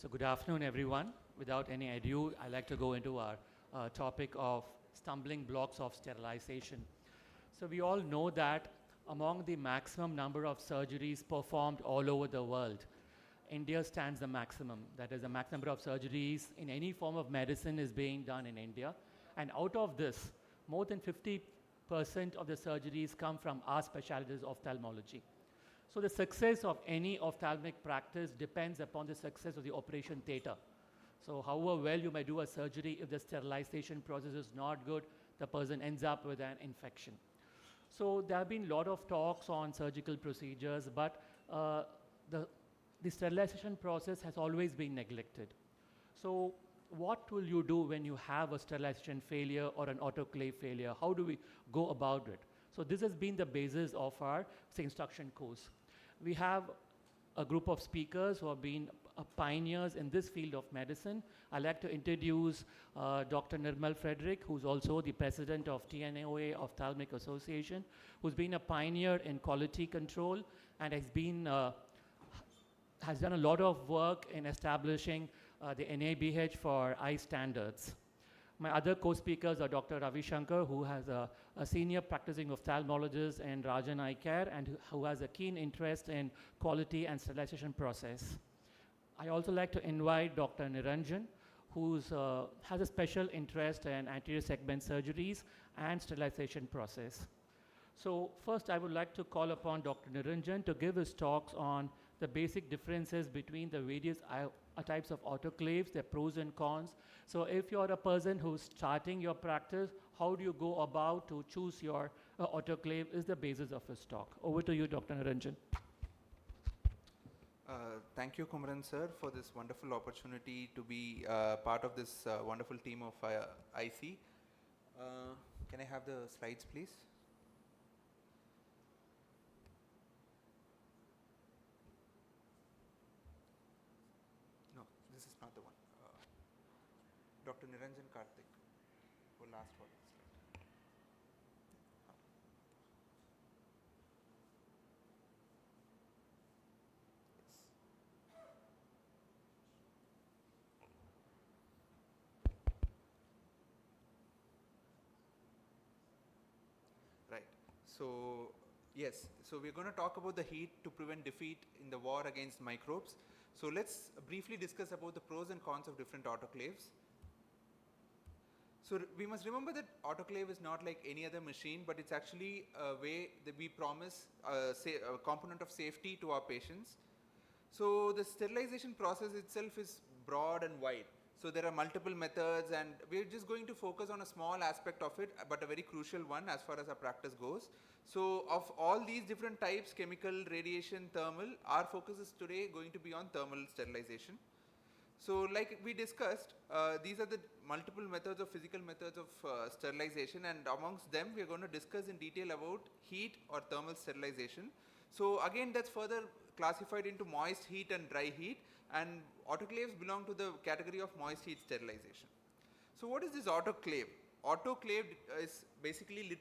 So good afternoon, everyone. Without any ado, I'd like to go into our topic of stumbling blocks of sterilization. So we all know that among the maximum number of surgeries performed all over the world, India stands the maximum. That is, the max number of surgeries in any form of medicine is being done in India. And out of this, more than 50% of the surgeries come from our specialties of ophthalmology. So the success of any ophthalmic practice depends upon the success of the operation theatre. So however well you may do a surgery, if the sterilization process is not good, the person ends up with an infection. So there have been a lot of talks on surgical procedures, but the sterilization process has always been neglected. So what will you do when you have a sterilization failure or an autoclave failure? How do we go about it? So this has been the basis of our instruction course. We have a group of speakers who have been pioneers in this field of medicine. I'd like to introduce Dr. Nirmal Frederick, who's also the president of TNOA Ophthalmic Association, who's been a pioneer in quality control and has done a lot of work in establishing the NABH for eye standards. My other co-speakers are Dr. Ravi Shankar, who has a senior practicing ophthalmologist in Rajan Eye Care and who has a keen interest in quality and sterilization process. I also like to invite Dr. Niranjan, who has a special interest in anterior segment surgeries and sterilization process. So first I would like to call upon Dr. Niranjan to give his talks on the basic differences between the various types of autoclaves, their pros and cons. So if you're a person who's starting your practice, how do you go about to choose your autoclave is the basis of his talk. Over to you, Dr. Niranjan. Thank you, Kumaran sir, for this wonderful opportunity to be part of this wonderful team of IC. Can I have the slides, please? No, this is not the one. Dr. Niranjan Karthik, who last one. Right. So, yes, so we're going to talk about the heat to prevent defeat in the war against microbes. So let's briefly discuss about the pros and cons of different autoclaves. So we must remember that autoclave is not like any other machine, but it's actually a way that we promise a component of safety to our patients. So the sterilization process itself is broad and wide. So there are multiple methods and we're just going to focus on a small aspect of it, but a very crucial one as far as our practice goes. So of all these different types, chemical, radiation, thermal, our focus is today going to be on thermal sterilization. So like we discussed, these are the multiple methods of physical methods of sterilization, and amongst them we are going to discuss in detail about heat or thermal sterilization. So again, that's further classified into moist heat and dry heat, and autoclaves belong to the category of moist heat sterilization. So what is this autoclave? Autoclave is basically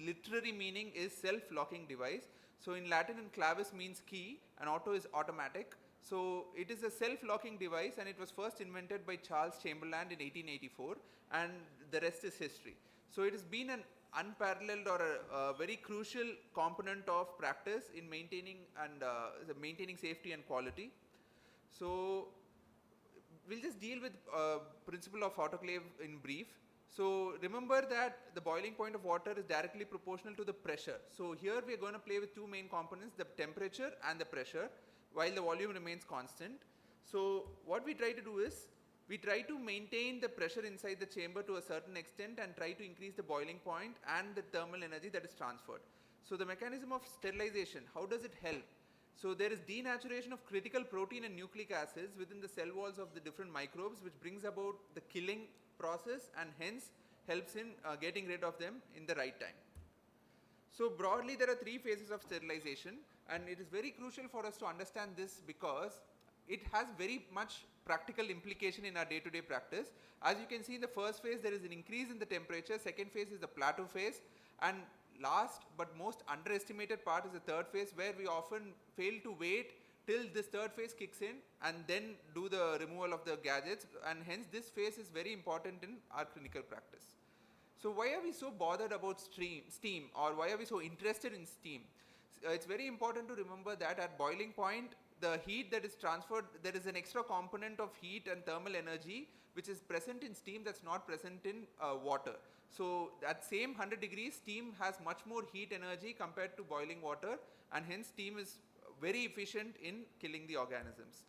literary meaning is self-locking device. So in Latin, and clavis means key and auto is automatic. So it is a self-locking device and it was first invented by Charles Chamberlain in 1884, and the rest is history. So it has been an unparalleled or a very crucial component of practice in maintaining safety and quality. So we'll just deal with principle of autoclave in brief. So remember that the boiling point of water is directly proportional to the pressure. So here we are going to play with two main components, the temperature and the pressure, while the volume remains constant. So what we try to do is, we try to maintain the pressure inside the chamber to a certain extent and try to increase the boiling point and the thermal energy that is transferred. So the mechanism of sterilization, how does it help? So there is denaturation of critical protein and nucleic acids within the cell walls of the different microbes, which brings about the killing process and hence helps in getting rid of them in the right time. So broadly there are three phases of sterilization, and it is very crucial for us to understand this because it has very much practical implication in our day-to-day practice. As you can see, in the first phase there is an increase in the temperature, second phase is the plateau phase, and last but most underestimated part is the third phase, where we often fail to wait till this third phase kicks in and then do the removal of the gadgets, and hence this phase is very important in our clinical practice. So why are we so bothered about steam, or why are we so interested in steam? It's very important to remember that at boiling point, the heat that is transferred, there is an extra component of heat and thermal energy which is present in steam that's not present in water. So at same 100 degrees, steam has much more heat energy compared to boiling water, and hence steam is very efficient in killing the organisms.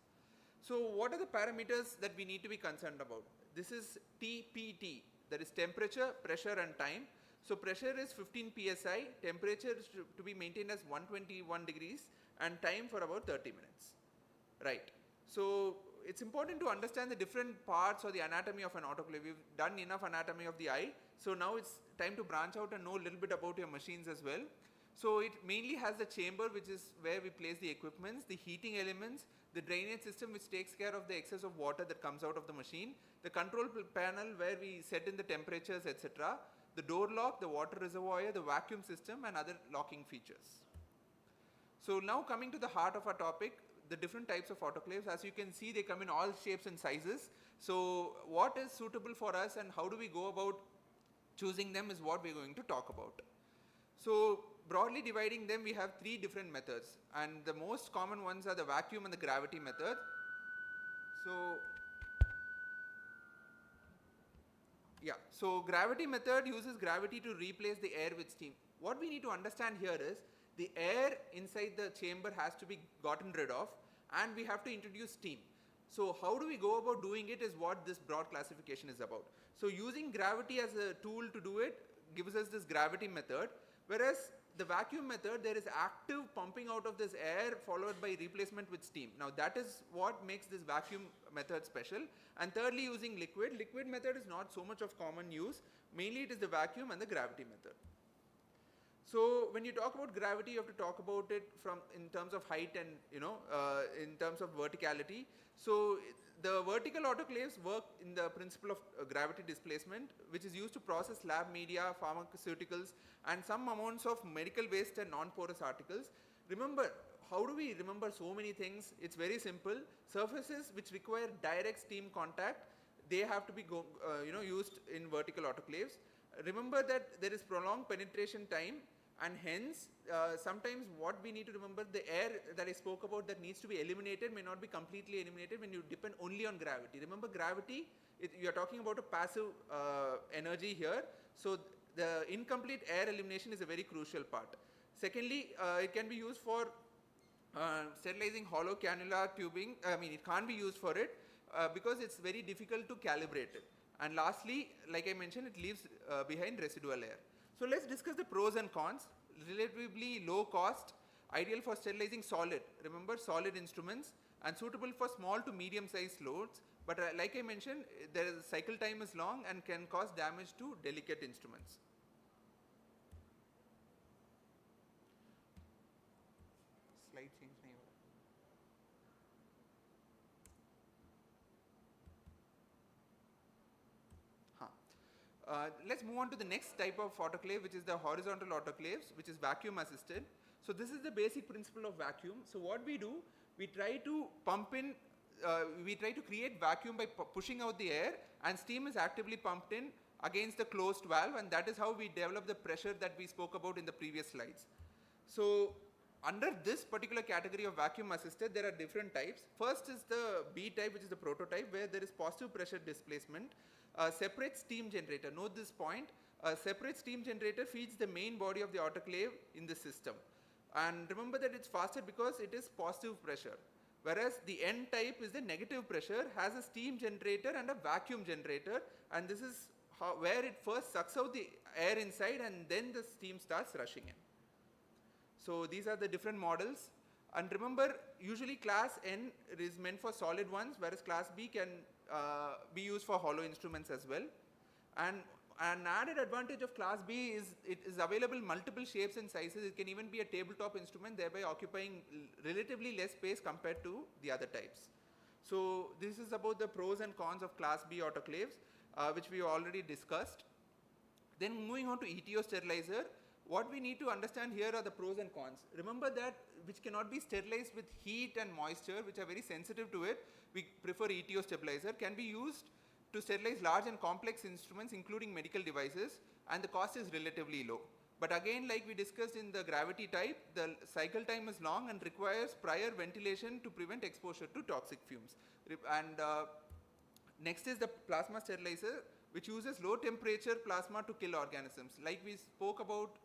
So what are the parameters that we need to be concerned about? This is TPT, that is temperature, pressure and time. So pressure is 15 psi, temperature is to be maintained as 121 degrees, and time for about 30 minutes. Right. So it's important to understand the different parts or the anatomy of an autoclave. We've done enough anatomy of the eye, so now it's time to branch out and know a little bit about your machines as well. So it mainly has the chamber, which is where we place the equipments, the heating elements, the drainage system which takes care of the excess of water that comes out of the machine, the control panel where we set in the temperatures, etc., the door lock, the water reservoir, the vacuum system and other locking features. So now coming to the heart of our topic, the different types of autoclaves. As you can see, they come in all shapes and sizes. So what is suitable for us and how do we go about choosing them is what we're going to talk about. So broadly dividing them, we have three different methods, and the most common ones are the vacuum and the gravity method. So gravity method uses gravity to replace the air with steam. What we need to understand here is the air inside the chamber has to be gotten rid of, and we have to introduce steam. So how do we go about doing it is what this broad classification is about. So using gravity as a tool to do it gives us this gravity method, whereas the vacuum method, there is active pumping out of this air followed by replacement with steam. Now that is what makes this vacuum method special. And thirdly, using liquid. Liquid method is not so much of common use. Mainly it is the vacuum and the gravity method. So when you talk about gravity, you have to talk about it from in terms of height and in terms of verticality. So the vertical autoclaves work in the principle of gravity displacement, which is used to process lab media, pharmaceuticals, and some amounts of medical waste and non-porous articles. Remember, how do we remember so many things? It's very simple. Surfaces which require direct steam contact, they have to be used in vertical autoclaves. Remember that there is prolonged penetration time, and hence sometimes what we need to remember, the air that I spoke about that needs to be eliminated may not be completely eliminated when you depend only on gravity. Remember, gravity, you are talking about a passive energy here, so the incomplete air elimination is a very crucial part. Secondly, it can be used for sterilizing hollow cannula tubing. It can't be used for it because it's very difficult to calibrate it. And lastly, like I mentioned, it leaves behind residual air. So let's discuss the pros and cons. Relatively low cost, ideal for sterilizing solid. Remember, solid instruments, and suitable for small to medium sized loads. But like I mentioned, cycle time is long and can cause damage to delicate instruments. Slide change. Let's move on to the next type of autoclave, which is the horizontal autoclaves, which is vacuum assisted. So this is the basic principle of vacuum. So what we do, we try to pump in, we try to create vacuum by pushing out the air, and steam is actively pumped in against the closed valve, and that is how we develop the pressure that we spoke about in the previous slides. So under this particular category of vacuum assisted, there are different types. First is the B type, which is the prototype, where there is positive pressure displacement. Separate steam generator. Note this point. A separate steam generator feeds the main body of the autoclave in the system. And remember that it's faster because it is positive pressure. Whereas the N type is the negative pressure, has a steam generator and a vacuum generator, and this is where it first sucks out the air inside and then the steam starts rushing in. So these are the different models. And remember, usually class N is meant for solid ones, whereas class B can be used for hollow instruments as well. And an added advantage of class B is it is available multiple shapes and sizes. It can even be a tabletop instrument, thereby occupying relatively less space compared to the other types. So this is about the pros and cons of class B autoclaves, which we already discussed. Then moving on to ETO sterilizer. What we need to understand here are the pros and cons. Remember that which cannot be sterilized with heat and moisture, which are very sensitive to it, we prefer ETO stabilizer, can be used to sterilize large and complex instruments including medical devices, and the cost is relatively low. But again, like we discussed in the gravity type, the cycle time is long and requires prior ventilation to prevent exposure to toxic fumes. And next is the plasma sterilizer, which uses low temperature plasma to kill organisms. Like we spoke about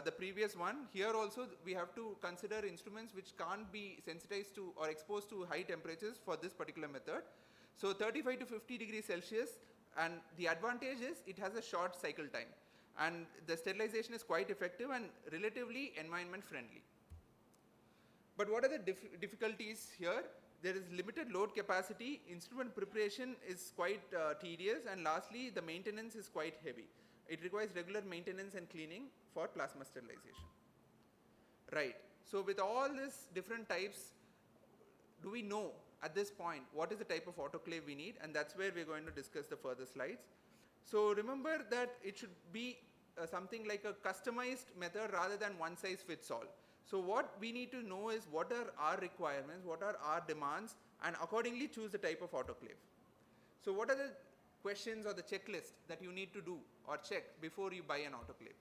the previous one, here also we have to consider instruments which can't be sensitized to or exposed to high temperatures for this particular method. So 35 to 50 degrees Celsius, and the advantage is it has a short cycle time, and the sterilization is quite effective and relatively environment friendly. But what are the difficulties here? There is limited load capacity, instrument preparation is quite tedious, and lastly the maintenance is quite heavy. It requires regular maintenance and cleaning for plasma sterilization. Right, so with all these different types, do we know at this point what is the type of autoclave we need? And that's where we're going to discuss the further slides. So remember that it should be something like a customized method rather than one size fits all. So what we need to know is what are our requirements, what are our demands, and accordingly choose the type of autoclave. So what are the questions or the checklist that you need to do or check before you buy an autoclave?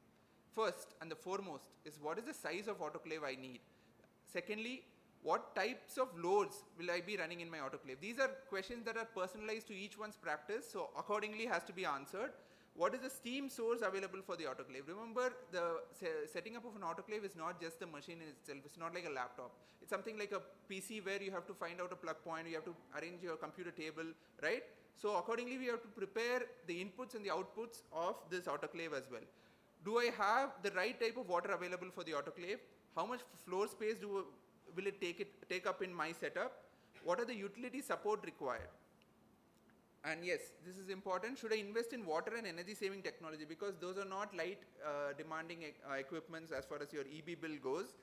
First and the foremost is what is the size of autoclave I need? Secondly, what types of loads will I be running in my autoclave? These are questions that are personalized to each one's practice, so accordingly has to be answered. What is the steam source available for the autoclave? Remember, the setting up of an autoclave is not just the machine in itself. It's not like a laptop. It's something like a PC where you have to find out a plug point, you have to arrange your computer table, right? So accordingly, we have to prepare the inputs and the outputs of this autoclave as well. Do I have the right type of water available for the autoclave? How much floor space will it take up in my setup? What are the utility support required? And yes, this is important. Should I invest in water and energy saving technology? Because those are not light demanding equipments as far as your EB bill goes.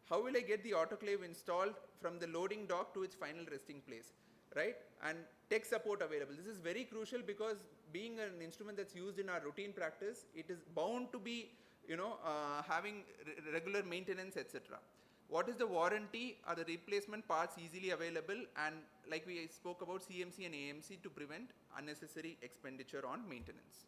How will I get the autoclave installed from the loading dock to its final resting place, right? And tech support available. This is very crucial because being an instrument that's used in our routine practice, it is bound to be, having regular maintenance, etc. What is the warranty? Are the replacement parts easily available? And like we spoke about CMC and AMC to prevent unnecessary expenditure on maintenance.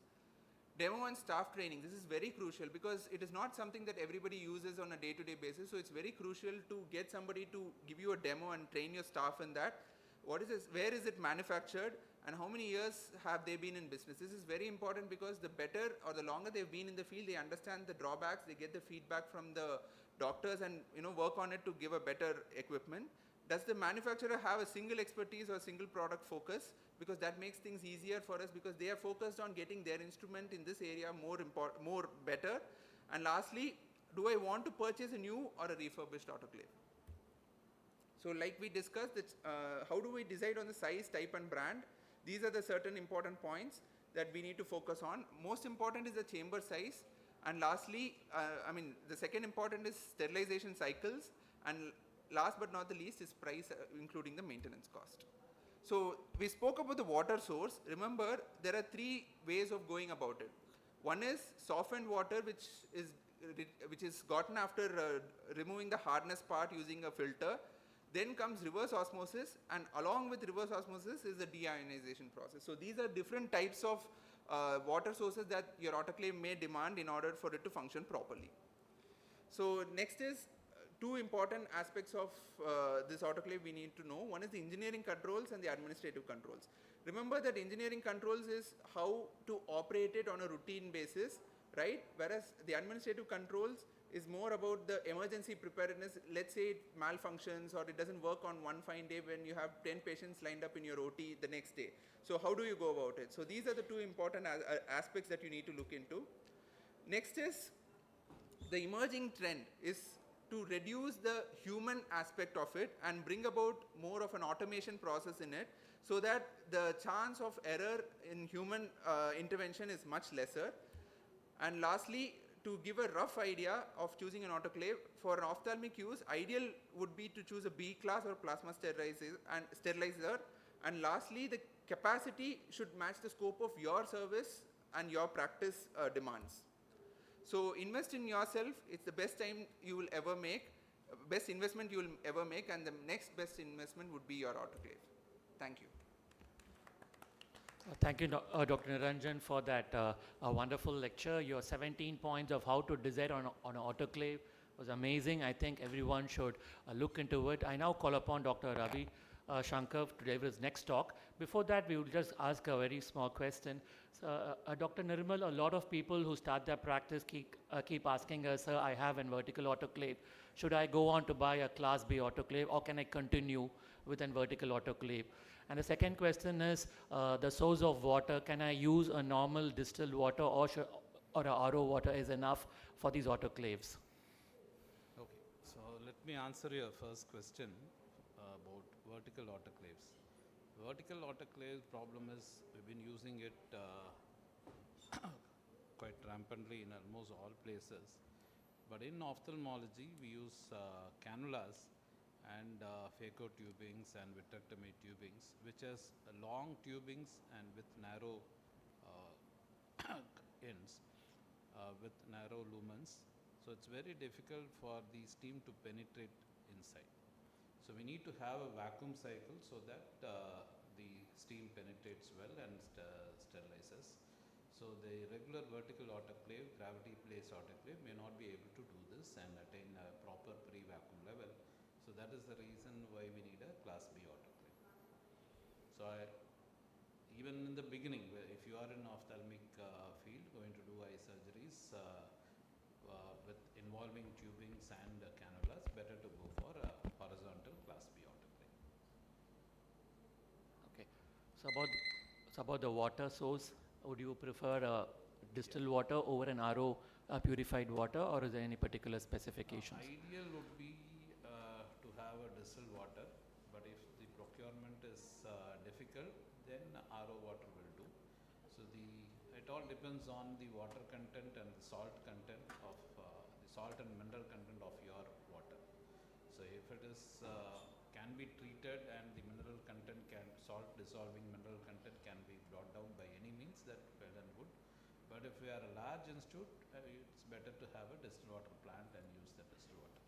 Demo and staff training. This is very crucial because it is not something that everybody uses on a day-to-day basis. So it's very crucial to get somebody to give you a demo and train your staff in that. What is this? Where is it manufactured? And how many years have they been in business? This is very important because the better or the longer they've been in the field, they understand the drawbacks, they get the feedback from the doctors and work on it to give a better equipment. Does the manufacturer have a single expertise or single product focus? Because that makes things easier for us because they are focused on getting their instrument in this area more better. And lastly, do I want to purchase a new or a refurbished autoclave? So like we discussed, how do we decide on the size, type and brand? These are the certain important points that we need to focus on. Most important is the chamber size. And lastly, the second important is sterilization cycles. And last but not the least is price, including the maintenance cost. So we spoke about the water source. Remember, there are three ways of going about it. One is softened water, which is gotten after removing the hardness part using a filter. Then comes reverse osmosis, and along with reverse osmosis is the deionization process. So these are different types of water sources that your autoclave may demand in order for it to function properly. So next is two important aspects of this autoclave we need to know. One is the engineering controls and the administrative controls. Remember that engineering controls is how to operate it on a routine basis, right? Whereas the administrative controls is more about the emergency preparedness. Let's say it malfunctions or it doesn't work on one fine day when you have 10 patients lined up in your OT the next day. So how do you go about it? So these are the two important aspects that you need to look into. Next is the emerging trend is to reduce the human aspect of it and bring about more of an automation process in it so that the chance of error in human intervention is much lesser. And lastly, to give a rough idea of choosing an autoclave, for an ophthalmic use, ideal would be to choose a B class or plasma sterilizer. And lastly, the capacity should match the scope of your service and your practice demands. So invest in yourself. It's the best time you will ever make, best investment you will ever make, and the next best investment would be your autoclave. Thank you. Thank you, Dr. Niranjan, for that wonderful lecture. Your 17 points of how to design on an autoclave was amazing. I think everyone should look into it. I now call upon Dr. Ravi Shankar to deliver his next talk. Before that, we will just ask a very small question. So, Dr. Nirmal, a lot of people who start their practice keep asking us, sir, I have a vertical autoclave. Should I go on to buy a Class B autoclave, or can I continue with a vertical autoclave? And the second question is the source of water. Can I use a normal distilled water, or a RO water is enough for these autoclaves? Okay, so let me answer your first question about vertical autoclaves. Vertical autoclave problem is we've been using it quite rampantly in almost all places. But in ophthalmology, we use cannulas and phaco tubings and vitrectomy tubings, which has long tubings and with narrow ends, with narrow lumens. So it's very difficult for the steam to penetrate inside. So we need to have a vacuum cycle so that the steam penetrates well and sterilizes. So the regular vertical autoclave, gravity place autoclave may not be able to do this and attain a proper pre-vacuum level. So that is the reason why we need a Class B autoclave. So even in the beginning, if you are in ophthalmic field going to do eye surgeries with involving tubings and cannulas, better to go for a horizontal Class B autoclave. Okay. So about the water source, would you prefer distilled water over an RO purified water, or is there any particular specifications? Ideal would be to have a distilled water, but if the procurement is difficult, then RO water will do. So it all depends on the water content and the salt content of the salt and mineral content of your water. So if it is can be treated and the mineral content salt dissolving mineral content can be brought down by any means, that well and good. But if we are a large institute, it's better to have a distilled water plant and use the distilled water.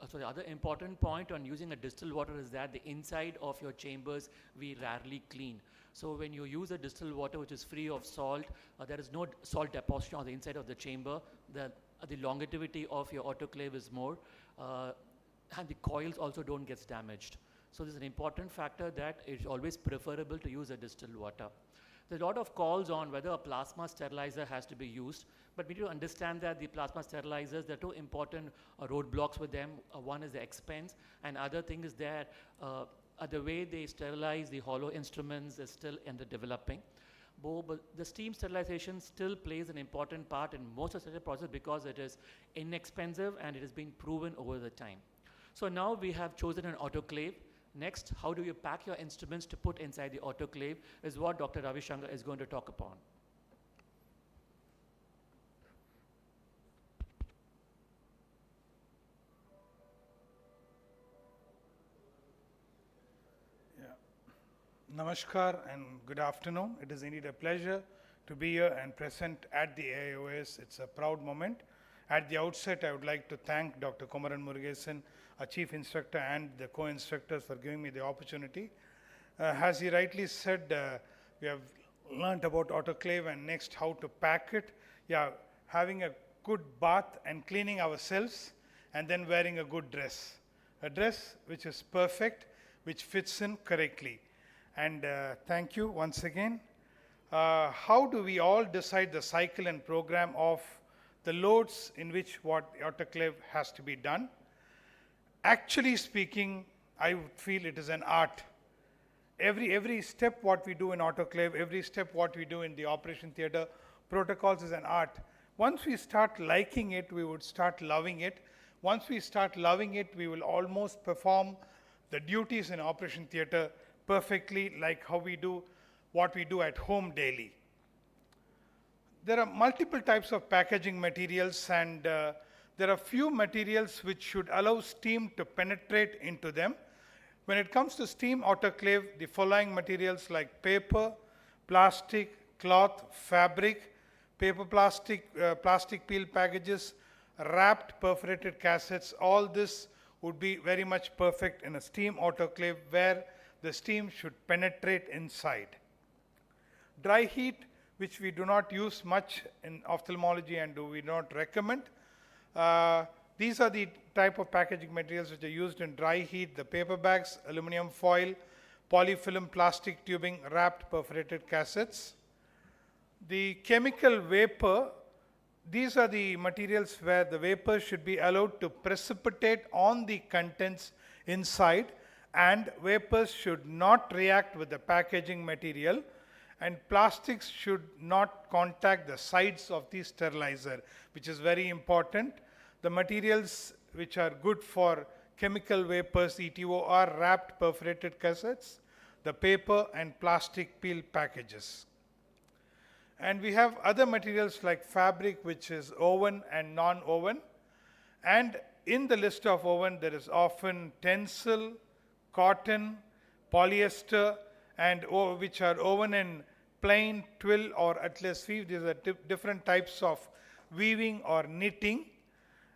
So the other important point on using a distilled water is that the inside of your chambers we rarely clean. So when you use a distilled water which is free of salt, there is no salt deposition on the inside of the chamber. The longevity of your autoclave is more, and the coils also don't get damaged. So this is an important factor that it's always preferable to use a distilled water. There's a lot of calls on whether a plasma sterilizer has to be used, but we need to understand that the plasma sterilizers, there are two important roadblocks with them. One is the expense, and other thing is that the way they sterilize the hollow instruments is still in the developing. But the steam sterilization still plays an important part in most of the process because it is inexpensive and it has been proven over the time. So now we have chosen an autoclave. Next, how do you pack your instruments to put inside the autoclave is what Dr. Ravi Shankar is going to talk upon. Namaskar and good afternoon. It is indeed a pleasure to be here and present at the AIOS. It's a proud moment. At the outset, I would like to thank Dr. Kumaran Murugesan, our chief instructor, and the co-instructors for giving me the opportunity. As he rightly said, we have learnt about autoclave and next how to pack it. Yeah, having a good bath and cleaning ourselves and then wearing a good dress. A dress which is perfect, which fits in correctly. And thank you once again. How do we all decide the cycle and program of the loads in which what autoclave has to be done? Actually speaking, I would feel it is an art. Every step what we do in autoclave, every step what we do in the operation theater protocols is an art. Once we start liking it, we would start loving it. Once we start loving it, we will almost perform the duties in operation theater perfectly like how we do what we do at home daily. There are multiple types of packaging materials, and there are few materials which should allow steam to penetrate into them. When it comes to steam autoclave, the following materials like paper, plastic, cloth, fabric, paper plastic peel packages, wrapped perforated cassettes, all this would be very much perfect in a steam autoclave where the steam should penetrate inside. Dry heat, which we do not use much in ophthalmology and we not recommend. These are the type of packaging materials which are used in dry heat: the paper bags, aluminum foil, polyfilm plastic tubing, wrapped perforated cassettes. The chemical vapor, these are the materials where the vapor should be allowed to precipitate on the contents inside, and vapors should not react with the packaging material, and plastics should not contact the sides of the sterilizer, which is very important. The materials which are good for chemical vapors, ETO, are wrapped perforated cassettes, the paper and plastic peel packages. And we have other materials like fabric, which is woven and non-woven. And in the list of woven, there is often tencel, cotton, polyester, and which are woven in plain, twill, or atlas weave. These are different types of weaving or knitting.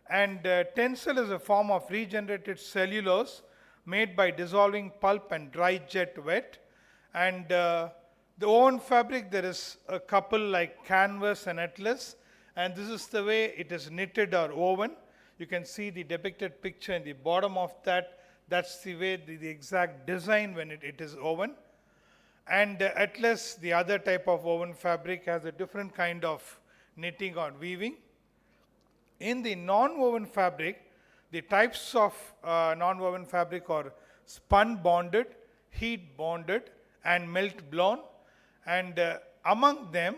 And tencel is a form of regenerated cellulose made by dissolving pulp and dry jet wet. And the woven fabric, there is a couple like canvas and atlas, and this is the way it is knitted or woven. You can see the depicted picture in the bottom of that. That's the way, the exact design when it is woven. And atlas, the other type of woven fabric, has a different kind of knitting or weaving. In the non-woven fabric, the types of non-woven fabric are spun bonded, heat bonded, and melt blown. And among them,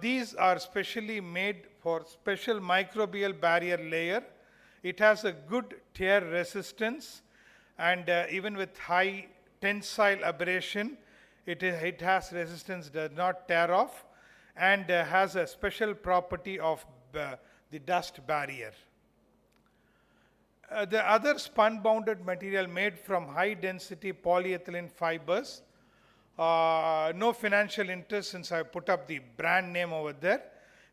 these are specially made for special microbial barrier layer. It has a good tear resistance, and even with high tensile abrasion, it has resistance, does not tear off, and has a special property of the dust barrier. The other spun bonded material made from high density polyethylene fibers. No financial interest since I put up the brand name over there.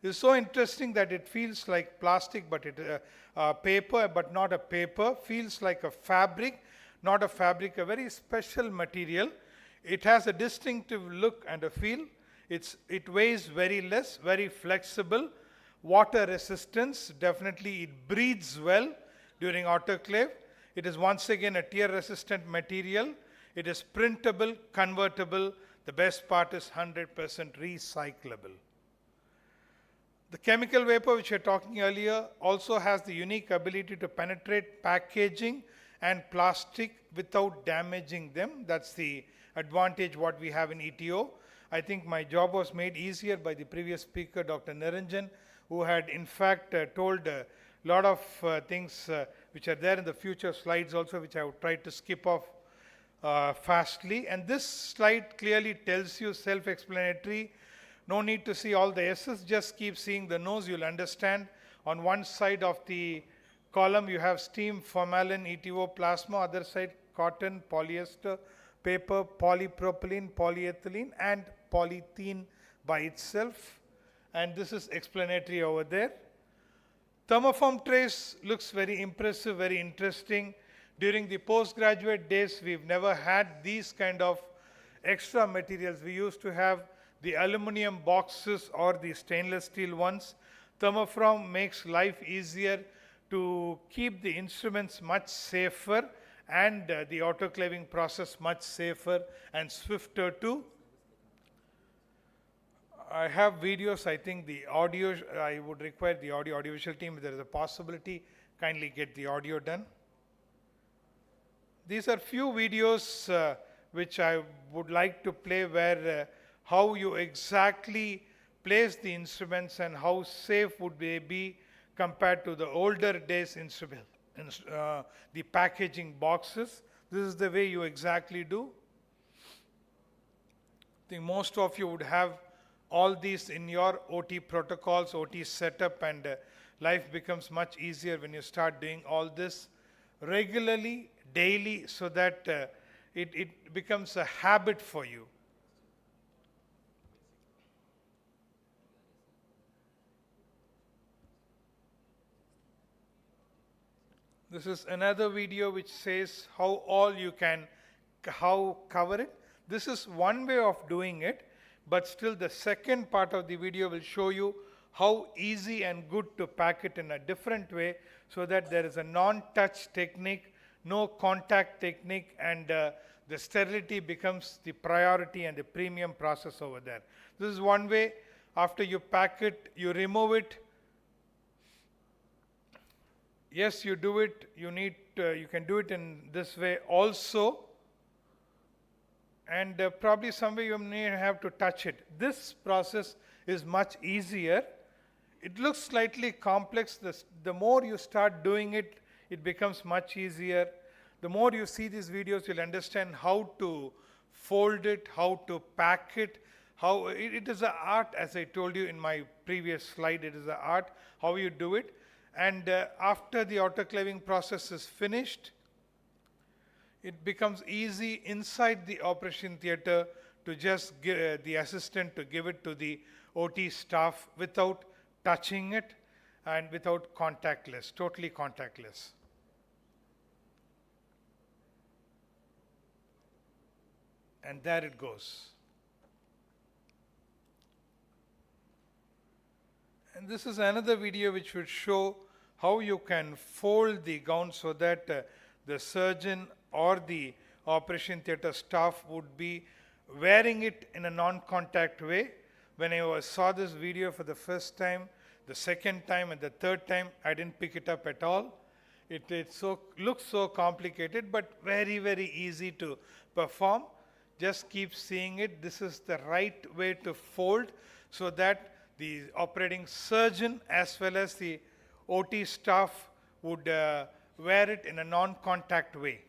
It's so interesting that it feels like plastic, but it paper, but not a paper. Feels like a fabric, not a fabric, a very special material. It has a distinctive look and a feel. It weighs very less, very flexible. Water resistance, definitely it breathes well during autoclave. It is once again a tear resistant material. It is printable, convertible. The best part is 100% recyclable. The chemical vapor, which we were talking earlier, also has the unique ability to penetrate packaging and plastic without damaging them. That's the advantage what we have in ETO. I think my job was made easier by the previous speaker, Dr. Niranjan, who had in fact told a lot of things which are there in the future slides also, which I would try to skip off fastly. And this slide clearly tells you, self-explanatory. No need to see all the S's, just keep seeing the nose, you'll understand. On one side of the column, you have steam, formalin, ETO, plasma. Other side, cotton, polyester, paper, polypropylene, polyethylene, and polythene by itself. And this is explanatory over there. Thermoform trays looks very impressive, very interesting. During the postgraduate days, we've never had these kind of extra materials. We used to have the aluminum boxes or the stainless steel ones. Thermoform makes life easier to keep the instruments much safer and the autoclaving process much safer and swifter too. I have videos. I think the audio, I would require the audiovisual team, if there is a possibility, kindly get the audio done. These are few videos which I would like to play where how you exactly place the instruments and how safe would they be compared to the older days instrument, the packaging boxes. This is the way you exactly do. I think most of you would have all these in your OT protocols, OT setup, and life becomes much easier when you start doing all this regularly, daily, so that it becomes a habit for you. This is another video which says how all you can how cover it. This is one way of doing it, but still the second part of the video will show you how easy and good to pack it in a different way, so that there is a non-touch technique, no contact technique, and the sterility becomes the priority and the premium process over there. This is one way. After you pack it, you remove it. Yes, you do it. You can do it in this way also, and probably somewhere you may have to touch it. This process is much easier. It looks slightly complex. The more you start doing it, it becomes much easier. The more you see these videos, you'll understand how to fold it, how to pack it, how it is an art, as I told you in my previous slide. It is an art how you do it. And after the autoclaving process is finished, it becomes easy inside the operation theater to just give the assistant to give it to the OT staff without touching it and without contactless, totally contactless. And there it goes. And this is another video which would show how you can fold the gown so that the surgeon or the operation theater staff would be wearing it in a non-contact way. When I saw this video for the first time, the second time and the third time, I didn't pick it up at all. It looks so complicated, but very, very easy to perform. Just keep seeing it. This is the right way to fold so that the operating surgeon as well as the OT staff would wear it in a non-contact way.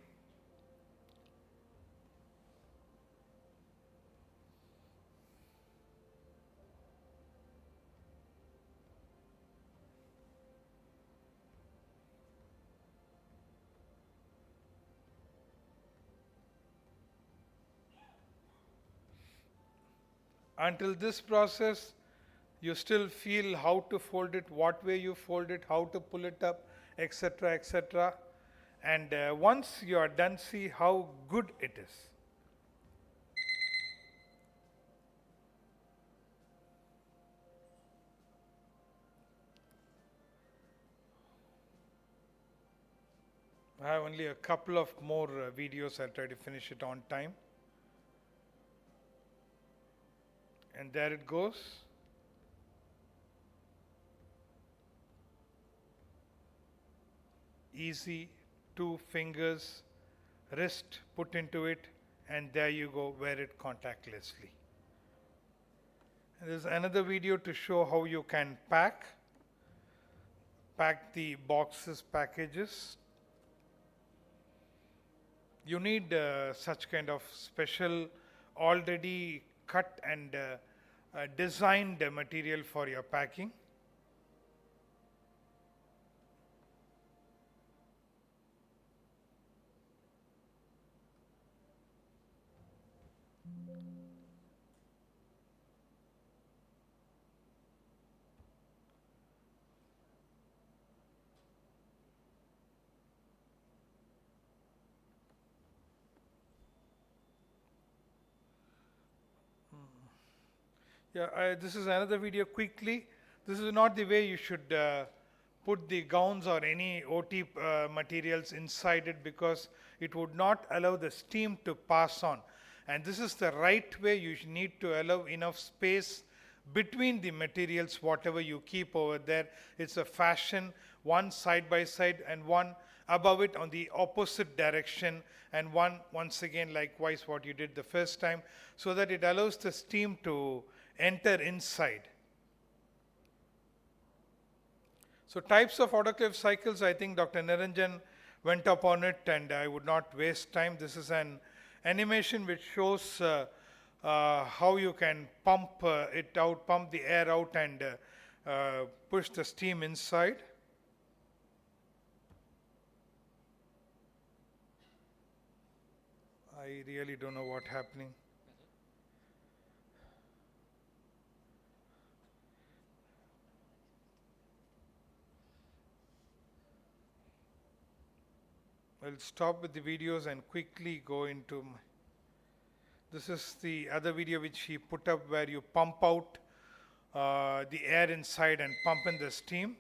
Until this process, you still feel how to fold it, what way you fold it, how to pull it up, etc., etc. And once you are done, see how good it is. I have only a couple of more videos. I'll try to finish it on time. And there it goes. Easy, 2 fingers, wrist put into it, and there you go, wear it contactlessly. And there's another video to show how you can pack the boxes, packages. You need such kind of special, already cut and designed material for your packing. Yeah, this is another video quickly. This is not the way you should put the gowns or any OT materials inside it, because it would not allow the steam to pass on. And this is the right way. You need to allow enough space between the materials, whatever you keep over there. It's a fashion, one side by side and one above it on the opposite direction, and one once again likewise what you did the first time, so that it allows the steam to enter inside. So types of autoclave cycles, I think Dr. Niranjan went up on it, and I would not waste time. This is an animation which shows how you can pump it out, pump the air out, and push the steam inside. I really don't know what's happening. I'll stop with the videos and quickly go into this is the other video which he put up where you pump out the air inside and pump in the steam.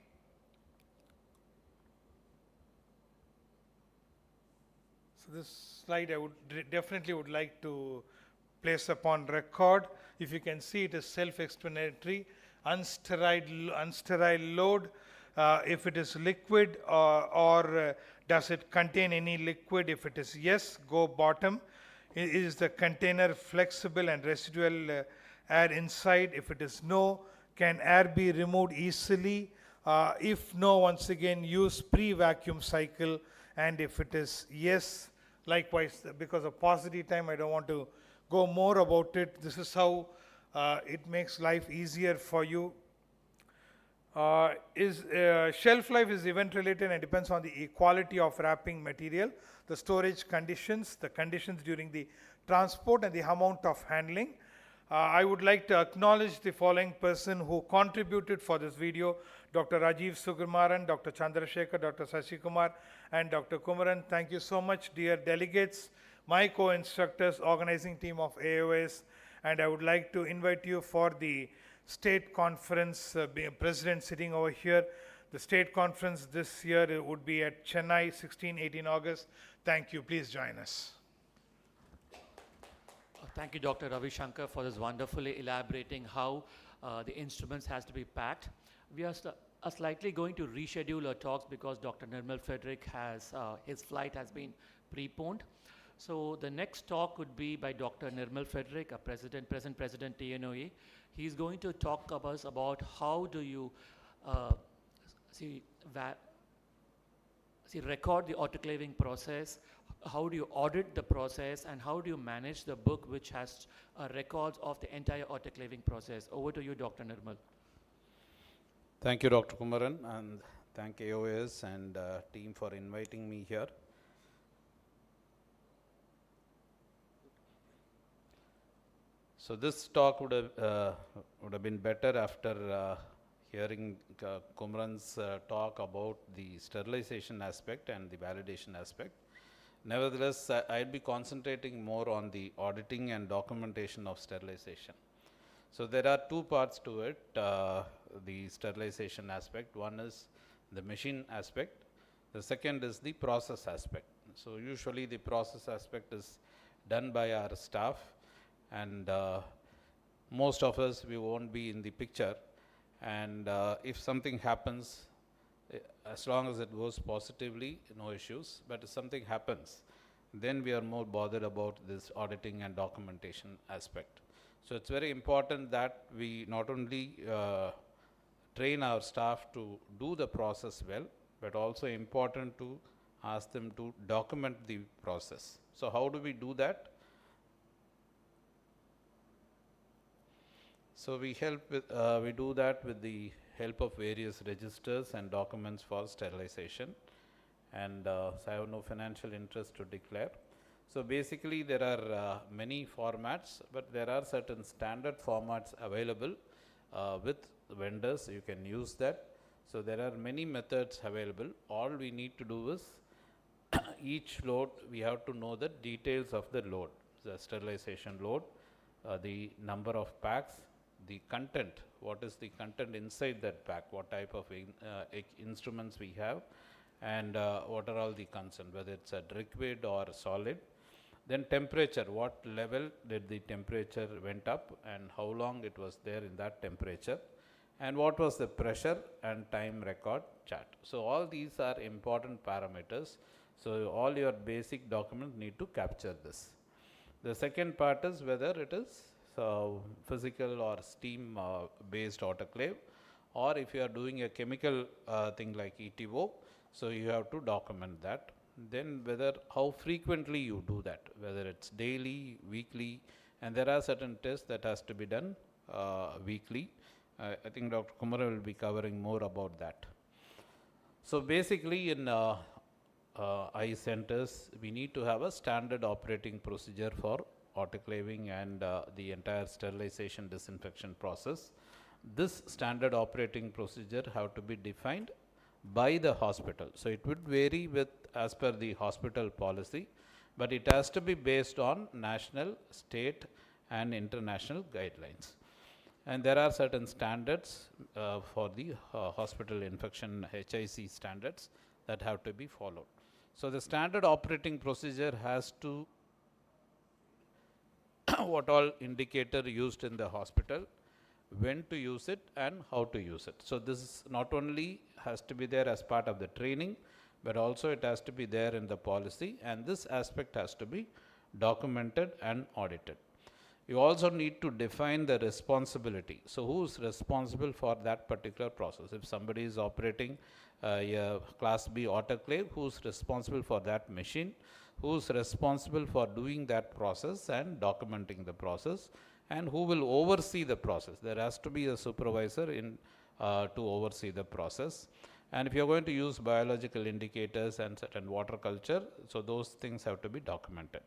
So this slide I would definitely would like to place upon record. If you can see, it is self-explanatory. Unsterile load, if it is liquid or does it contain any liquid? If it is yes, go bottom. Is the container flexible and residual air inside? If it is no, can air be removed easily? If no, once again use pre-vacuum cycle, and if it is yes, likewise, because of paucity time I don't want to go more about it. This is how it makes life easier for you. Shelf life is event related and depends on the quality of wrapping material, the storage conditions, the conditions during the transport, and the amount of handling. I would like to acknowledge the following person who contributed for this video: Dr. Kumaran, Dr. Chandrasekhar, Dr. Sasikumar, and Dr. Kumaran. Thank you so much, dear delegates, my co-instructors, organizing team of AIOS, and I would like to invite you for the state conference, president sitting over here. The state conference this year would be at Chennai, 16-18 August. Thank you. Please join us. Thank you, Dr. Ravi Shankar, for this wonderfully elaborating how the instruments has to be packed. We are slightly going to reschedule our talks because Dr. Nirmal Frederick has, his flight has been preponed. So the next talk would be by Dr. Nirmal Frederick, a present president TNOE. He's going to talk to us about how do you record the autoclaving process, how do you audit the process, and how do you manage the book which has records of the entire autoclaving process. Over to you, Dr. Nirmal. Thank you, Dr. Kumaran, and thank AOS and team for inviting me here. So this talk would have been better after hearing Kumaran's talk about the sterilization aspect and the validation aspect. Nevertheless, I'd be concentrating more on the auditing and documentation of sterilization. So there are two parts to it, the sterilization aspect. One is the machine aspect. The second is the process aspect. So usually the process aspect is done by our staff, and most of us, we won't be in the picture. And if something happens, as long as it goes positively, no issues. But if something happens, then we are more bothered about this auditing and documentation aspect. So it's very important that we not only train our staff to do the process well, but also important to ask them to document the process. So how do we do that? So we do that with the help of various registers and documents for sterilization, and so I have no financial interest to declare. So basically there are many formats, but there are certain standard formats available with vendors. You can use that. So there are many methods available. All we need to do is each load, we have to know the details of the load, the sterilization load, the number of packs, the content, what is the content inside that pack, what type of instruments we have, and what are all the concern, whether it's a liquid or solid. Then temperature, what level did the temperature went up and how long it was there in that temperature, and what was the pressure and time record chart. So all these are important parameters. So all your basic documents need to capture this. The second part is whether it is physical or steam based autoclave, or if you are doing a chemical thing like ETO, so you have to document that. Then whether how frequently you do that, whether it's daily, weekly, and there are certain tests that has to be done weekly. I think Dr. Kumaran will be covering more about that. So basically in eye centers, we need to have a standard operating procedure for autoclaving and the entire sterilization disinfection process. This standard operating procedure have to be defined by the hospital. So it would vary with as per the hospital policy, but it has to be based on national, state and international guidelines. And there are certain standards for the hospital infection HIC standards that have to be followed. So the standard operating procedure has to what all indicator used in the hospital, when to use it and how to use it. So this not only has to be there as part of the training, but also it has to be there in the policy, and this aspect has to be documented and audited. You also need to define the responsibility. So who is responsible for that particular process? If somebody is operating a class B autoclave, who is responsible for that machine? Who is responsible for doing that process and documenting the process? And who will oversee the process? There has to be a supervisor to oversee the process. And if you are going to use biological indicators and certain water culture, so those things have to be documented.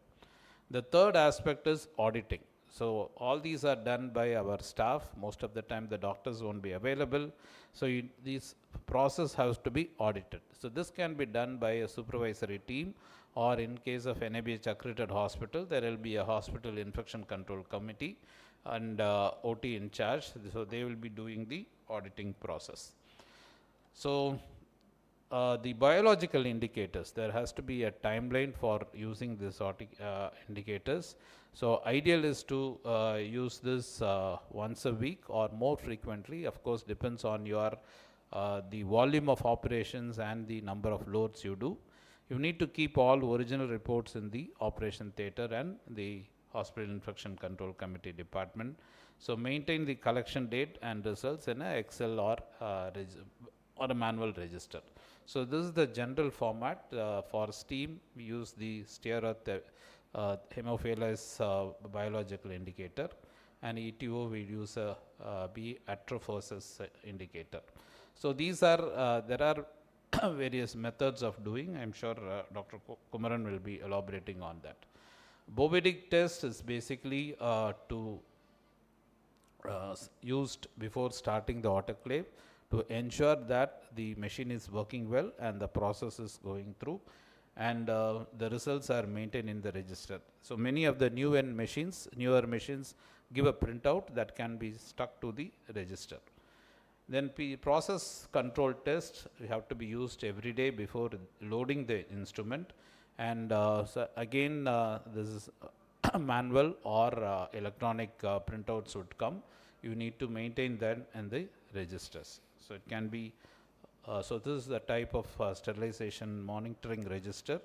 The third aspect is auditing. So all these are done by our staff. Most of the time the doctors won't be available. So this process has to be audited. So this can be done by a supervisory team, or in case of NABH accredited hospital, there will be a hospital infection control committee and OT in charge. So they will be doing the auditing process. So the biological indicators, there has to be a timeline for using these indicators. So ideal is to use this once a week or more frequently. Of course, depends on your the volume of operations and the number of loads you do. You need to keep all original reports in the operation theatre and the hospital infection control committee department. So maintain the collection date and results in a Excel or a manual register. So this is the general format. For STEAM, we use the Haemophilus biological indicator, and ETO we use a B atrophosis indicator. So these are there are various methods of doing. I'm sure Dr. Kumaran will be elaborating on that. Bovidic test is basically used before starting the autoclave to ensure that the machine is working well and the process is going through, and the results are maintained in the register. So many of the newer machines give a printout that can be stuck to the register. Then process control test have to be used every day before loading the instrument, and so again this is manual or electronic printouts would come. You need to maintain that in the registers. So it can be so this is the type of sterilization monitoring register,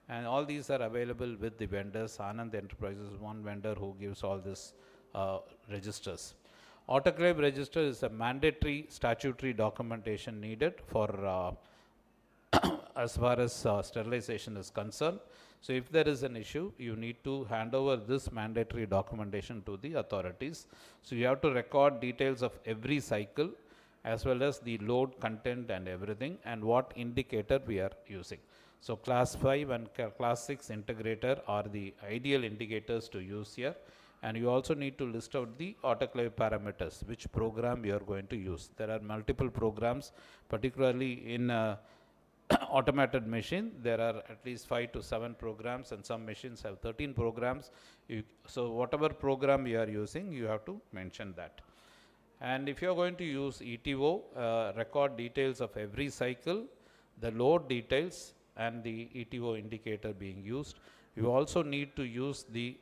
and all these are available with the vendors. Anand Enterprises is one vendor who gives all this registers. Autoclave register is a mandatory statutory documentation needed for as far as sterilization is concerned. So if there is an issue, you need to hand over this mandatory documentation to the authorities. So you have to record details of every cycle, as well as the load content and everything, and what indicator we are using. So class 5 and class 6 integrator are the ideal indicators to use here. And you also need to list out the autoclave parameters, which program you are going to use. There are multiple programs, particularly in automated machine. There are at least 5 to 7 programs, and some machines have 13 programs. So whatever program you are using, you have to mention that. And if you are going to use ETO, record details of every cycle, the load details and the ETO indicator being used. You also need to use the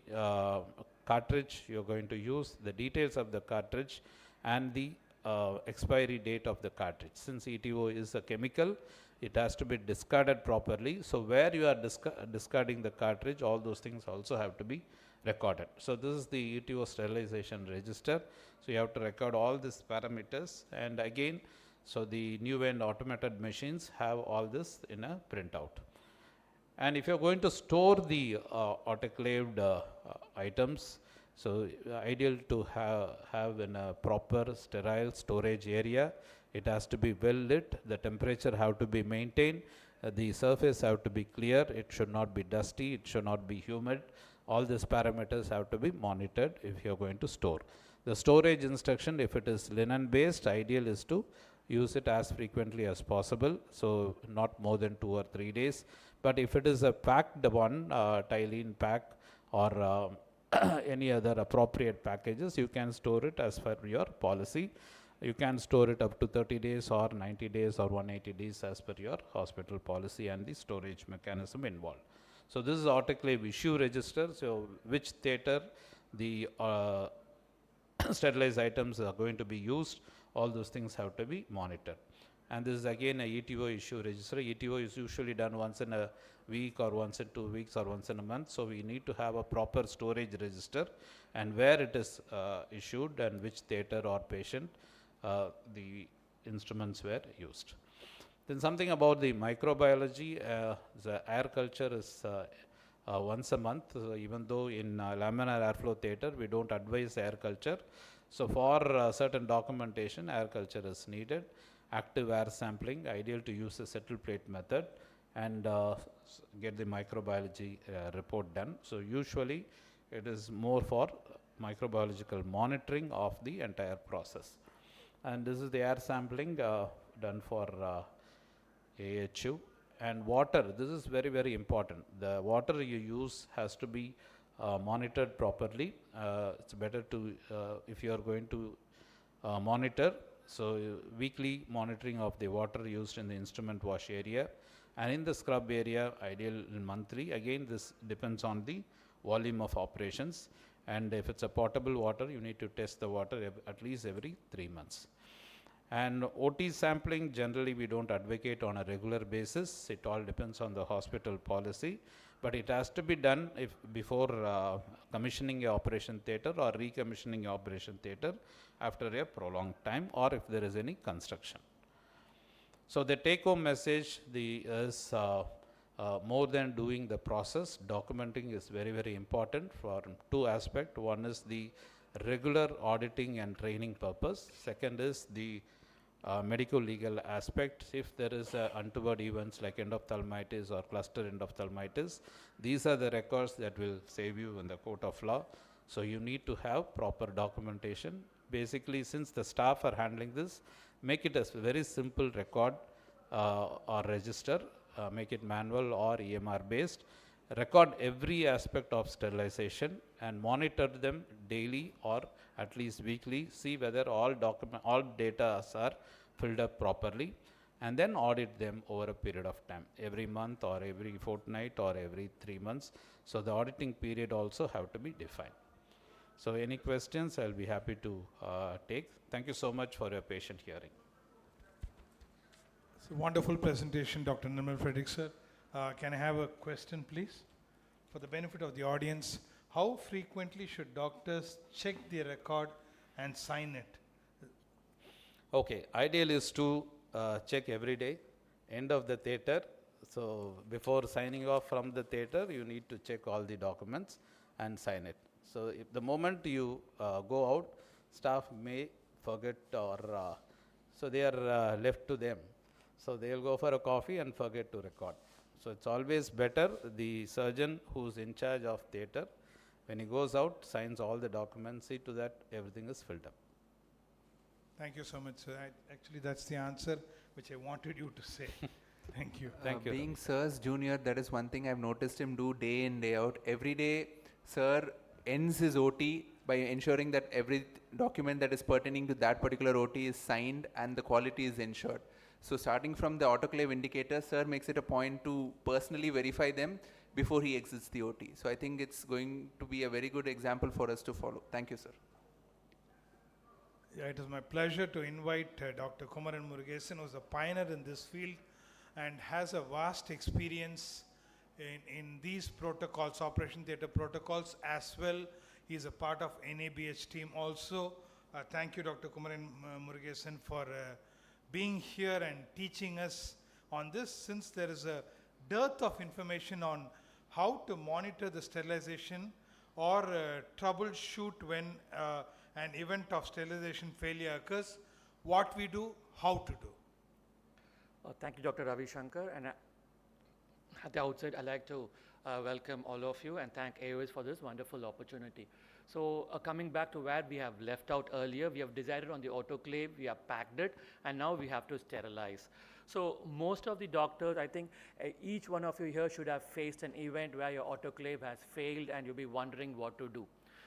cartridge you are going to use, the details of the cartridge and the expiry date of the cartridge. Since ETO is a chemical, it has to be discarded properly. So where you are discarding the cartridge, all those things also have to be recorded. So this is the ETO sterilization register. So you have to record all these parameters, and again, so the new and automated machines have all this in a printout. And if you are going to store the autoclaved items, so ideal to have in a proper sterile storage area. It has to be well lit, the temperature have to be maintained, the surface have to be clear, it should not be dusty, it should not be humid. All these parameters have to be monitored if you are going to store. The storage instruction, if it is linen based, ideal is to use it as frequently as possible, so not more than 2 or 3 days, But if it is a packed one, Tylene pack or any other appropriate packages, you can store it as per your policy. You can store it up to 30 days or 90 days or 180 days as per your hospital policy and the storage mechanism involved. So this is autoclave issue register. So which theater the sterilized items are going to be used, all those things have to be monitored. And this is again a ETO issue register. ETO is usually done once in a week or once in 2 weeks or once in a month. So we need to have a proper storage register and where it is issued and which theater or patient the instruments were used. Then something about the microbiology. The air culture is once a month, even though in laminar airflow theater we don't advise air culture. So for certain documentation, air culture is needed. Active air sampling, ideal to use the settle plate method and get the microbiology report done. So usually it is more for microbiological monitoring of the entire process. And this is the air sampling done for AHU. And water, this is very, very important. The water you use has to be monitored properly. It's better to, if you are going to monitor, so weekly monitoring of the water used in the instrument wash area and in the scrub area, ideal monthly. Again, this depends on the volume of operations. And if it's a potable water, you need to test the water at least every 3 months. And OT sampling, generally we don't advocate on a regular basis. It all depends on the hospital policy, but it has to be done if before commissioning a operation theater or recommissioning a operation theater after a prolonged time or if there is any construction. So the take-home message is more than doing the process, documenting is very, very important for two aspects. One is the regular auditing and training purpose. Second is the medical legal aspect. If there is untoward events like endophthalmitis or cluster endophthalmitis, these are the records that will save you in the court of law. So you need to have proper documentation. Basically, since the staff are handling this, make it a very simple record or register, make it manual or EMR based. Record every aspect of sterilization and monitor them daily or at least weekly. See whether all data are filled up properly, and then audit them over a period of time, every month or every fortnight or every 3 months. So the auditing period also have to be defined. So any questions, I'll be happy to take. Thank you so much for your patient hearing. It's a wonderful presentation, Dr. Nirmal Frederick, sir. Can I have a question, please? For the benefit of the audience, how frequently should doctors check the record and sign it? Okay, ideal is to check every day, end of the theater. So before signing off from the theater, you need to check all the documents and sign it. So if the moment you go out, staff may forget or so they are left to them. So they will go for a coffee and forget to record. So it's always better the surgeon who's in charge of theater, when he goes out, signs all the documents, see to that everything is filled up. Thank you so much, sir. Actually, that's the answer which I wanted you to say. Thank you. Thank you. Being Sir's junior, that is one thing I've noticed him do day in, day out. Every day, Sir ends his OT by ensuring that every document that is pertaining to that particular OT is signed and the quality is ensured. So starting from the autoclave indicator, Sir makes it a point to personally verify them before he exits the OT. So I think it's going to be a very good example for us to follow. Thank you, sir. Yeah, it is my pleasure to invite Dr. Kumaran Murugesan, who is a pioneer in this field and has a vast experience in these protocols, operation theater protocols as well. He is a part of NABH team also. Thank you, Dr. Kumaran Murugesan, for being here and teaching us on this, since there is a dearth of information on how to monitor the sterilization or troubleshoot when an event of sterilization failure occurs, what we do, how to do. Thank you, Dr. Ravi Shankar. And at the outset, I'd like to welcome all of you and thank AIOS for this wonderful opportunity. So coming back to where we have left out earlier, we have decided on the autoclave, we have packed it, and now we have to sterilize. So most of the doctors, I think each one of you here should have faced an event where your autoclave has failed and you'll be wondering what to do.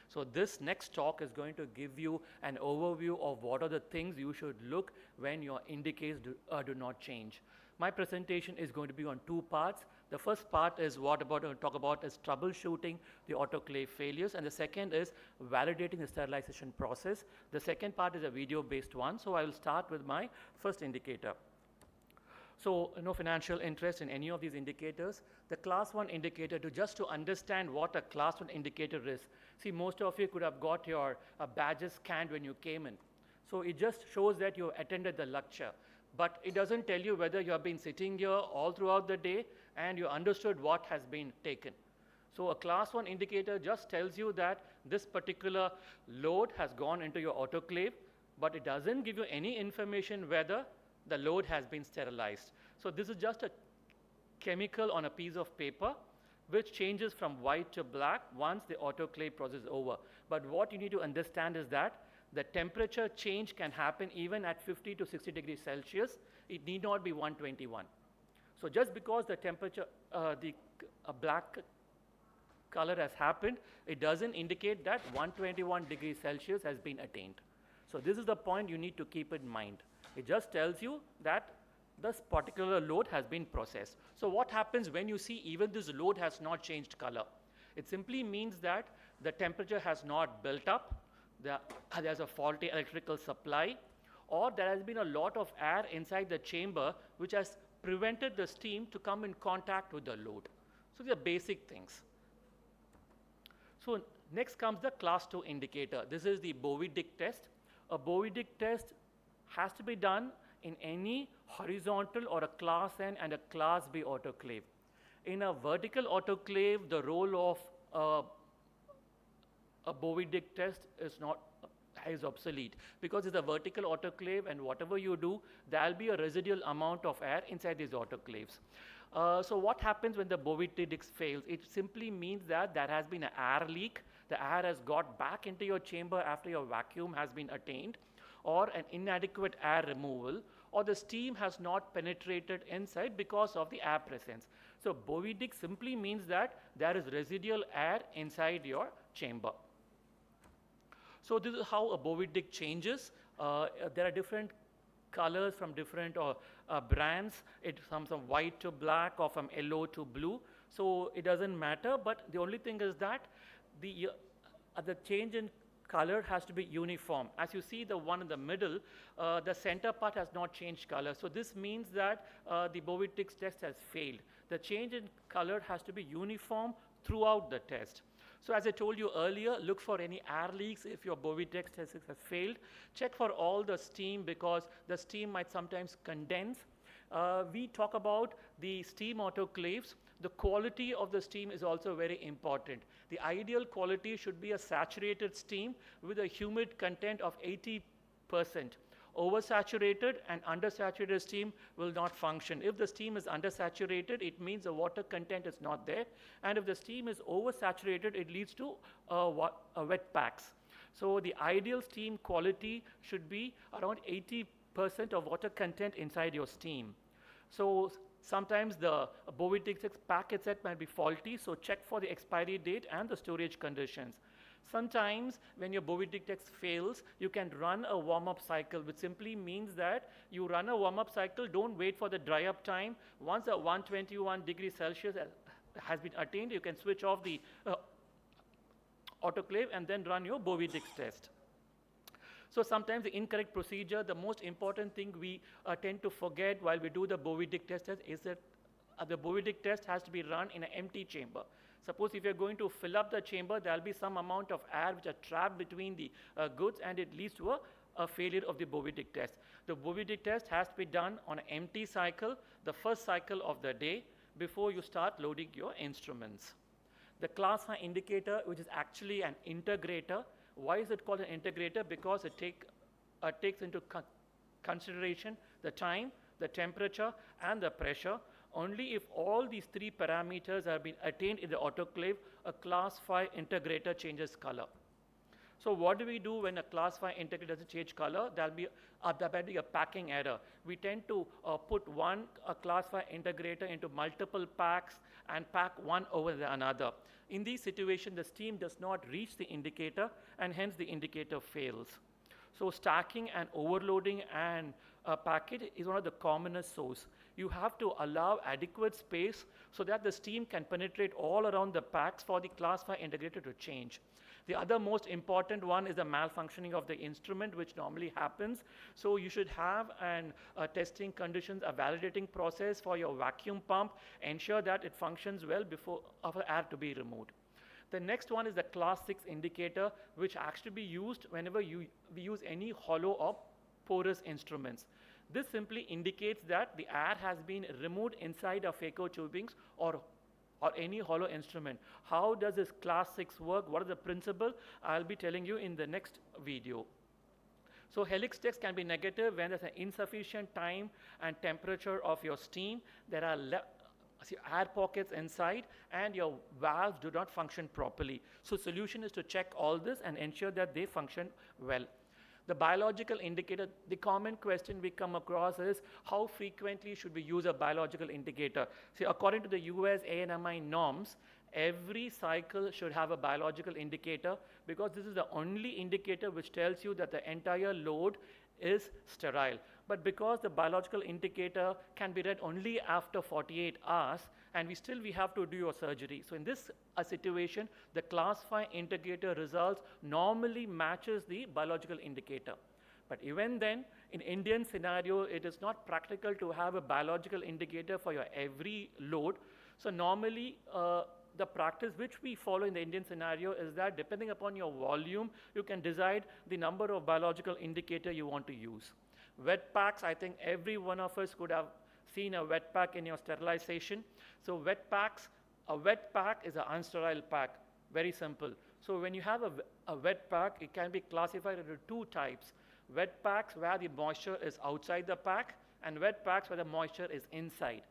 So this next talk is going to give you an overview of what are the things you should look when your indicators do not change. My presentation is going to be on two parts. The first part is what I'm going to talk about is troubleshooting the autoclave failures, and the second is validating the sterilization process. The second part is a video-based one, so I will start with my first indicator. So no financial interest in any of these indicators. The class 1 indicator, to understand what a class 1 indicator is. See, most of you could have got your badges scanned when you came in. So it just shows that you attended the lecture. But it doesn't tell you whether you have been sitting here all throughout the day and you understood what has been taken. So a class 1 indicator just tells you that this particular load has gone into your autoclave, but it doesn't give you any information whether the load has been sterilized. So this is just a chemical on a piece of paper which changes from white to black once the autoclave process is over. But what you need to understand is that the temperature change can happen even at 50 to 60 degrees Celsius. It need not be 121. So just because the temperature, black color has happened, it doesn't indicate that 121 degrees Celsius has been attained. So this is the point you need to keep in mind. It just tells you that this particular load has been processed. So what happens when you see even this load has not changed color? It simply means that the temperature has not built up, there's a faulty electrical supply, or there has been a lot of air inside the chamber which has prevented the steam to come in contact with the load. So these are basic things. So next comes the class 2 indicator. This is the Bowie-Dick test. A Bowie-Dick test has to be done in any horizontal or a class N and a class B autoclave. In a vertical autoclave, the role of a Bowie-Dick test is obsolete because it's a vertical autoclave, and whatever you do, there'll be a residual amount of air inside these autoclaves. So what happens when the Bowie-Dick fails? It simply means that there has been an air leak, the air has got back into your chamber after your vacuum has been attained, or an inadequate air removal, or the steam has not penetrated inside because of the air presence. So Bowie-Dick simply means that there is residual air inside your chamber. So this is how a Bowie-Dick changes. There are different colors from different brands. It comes from white to black or from yellow to blue. So it doesn't matter, but the only thing is that the change in color has to be uniform. As you see the one in the middle, the center part has not changed color. So this means that the Bowie-Dick test has failed. The change in color has to be uniform throughout the test. So as I told you earlier, look for any air leaks if your Bowie-Dick test has failed. Check for all the steam because the steam might sometimes condense. We talk about the steam autoclaves. The quality of the steam is also very important. The ideal quality should be a saturated steam with a humid content of 80%. Oversaturated and undersaturated steam will not function. If the steam is undersaturated, it means the water content is not there. And if the steam is oversaturated, it leads to wet packs. So the ideal steam quality should be around 80% of water content inside your steam. So sometimes the Bowie-Dick pack itself might be faulty, so check for the expiry date and the storage conditions. Sometimes when your Bowie-Dick test fails, you can run a warm-up cycle, which simply means that you run a warm-up cycle, don't wait for the dry-up time. Once the 121 degrees Celsius has been attained, you can switch off the autoclave and then run your Bowie-Dick test. So sometimes the incorrect procedure, the most important thing we tend to forget while we do the Bowie-Dick test is that the Bowie-Dick test has to be run in an empty chamber. Suppose if you're going to fill up the chamber, there'll be some amount of air which are trapped between the goods, and it leads to a failure of the Bowie-Dick test. The Bowie-Dick test has to be done on an empty cycle, the first cycle of the day, before you start loading your instruments. The class 1 indicator, which is actually an integrator. Why is it called an integrator? Because it takes into consideration the time, the temperature, and the pressure. Only if all these three parameters have been attained in the autoclave, a class 5 integrator changes color. So what do we do when a class 5 integrator doesn't change color? There might be a packing error. We tend to put a class 5 integrator into multiple packs and pack one over another. In these situations, the steam does not reach the indicator, and hence the indicator fails. So stacking and overloading and packet is one of the commonest source. You have to allow adequate space so that the steam can penetrate all around the packs for the class 5 integrator to change. The other most important one is the malfunctioning of the instrument, which normally happens. So you should have testing conditions, a validating process for your vacuum pump, ensure that it functions well before air to be removed. The next one is the class 6 indicator, which actually be used whenever we use any hollow or porous instruments. This simply indicates that the air has been removed inside of phaco tubings or any hollow instrument. How does this class 6 work? What is the principle? I'll be telling you in the next video. So helix text can be negative when there's an insufficient time and temperature of your steam. There are air pockets inside and your valves do not function properly. So solution is to check all this and ensure that they function well. The biological indicator, the common question we come across is how frequently should we use a biological indicator? See, according to the US ANMI norms, every cycle should have a biological indicator because this is the only indicator which tells you that the entire load is sterile. But because the biological indicator can be read only after 48 hours, and we have to do your surgery. So in this situation, the class 5 integrator results normally matches the biological indicator. But even then, in Indian scenario, it is not practical to have a biological indicator for your every load. So normally, the practice which we follow in the Indian scenario is that depending upon your volume, you can decide the number of biological indicator you want to use. Wet packs, I think every one of us could have seen a wet pack in your sterilization. So wet packs, a wet pack is an unsterile pack, very simple. So when you have a wet pack, it can be classified into two types. Wet packs where the moisture is outside the pack and wet packs where the moisture is inside.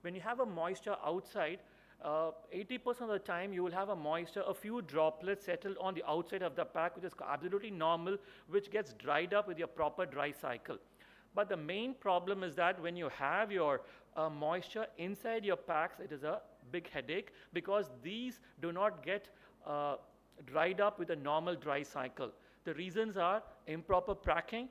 When you have a moisture outside, 80% of the time you will have a moisture, a few droplets settled on the outside of the pack, which is absolutely normal, which gets dried up with your proper dry cycle. But the main problem is that when you have your moisture inside your packs, it is a big headache because these do not get dried up with a normal dry cycle. The reasons are improper packing,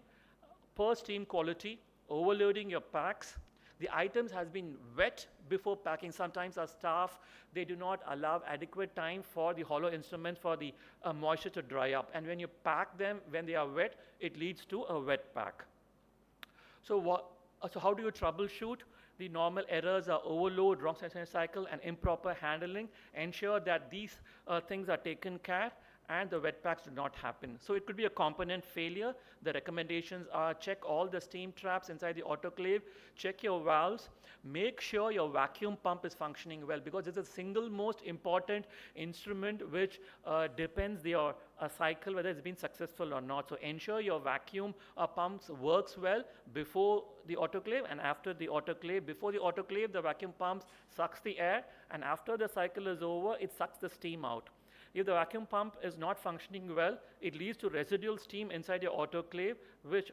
poor steam quality, overloading your packs. The items has been wet before packing. Sometimes our staff, they do not allow adequate time for the hollow instruments for the moisture to dry up. And when you pack them, when they are wet, it leads to a wet pack. So how do you troubleshoot? The normal errors are overload, wrong cycle, and improper handling. Ensure that these things are taken care and the wet packs do not happen. So it could be a component failure. The recommendations are check all the steam traps inside the autoclave, check your valves, make sure your vacuum pump is functioning well because it's the single most important instrument which depends your cycle whether it's been successful or not. So ensure your vacuum pumps works well before the autoclave and after the autoclave. Before the autoclave, the vacuum pumps sucks the air, and after the cycle is over, it sucks the steam out. If the vacuum pump is not functioning well, it leads to residual steam inside your autoclave, which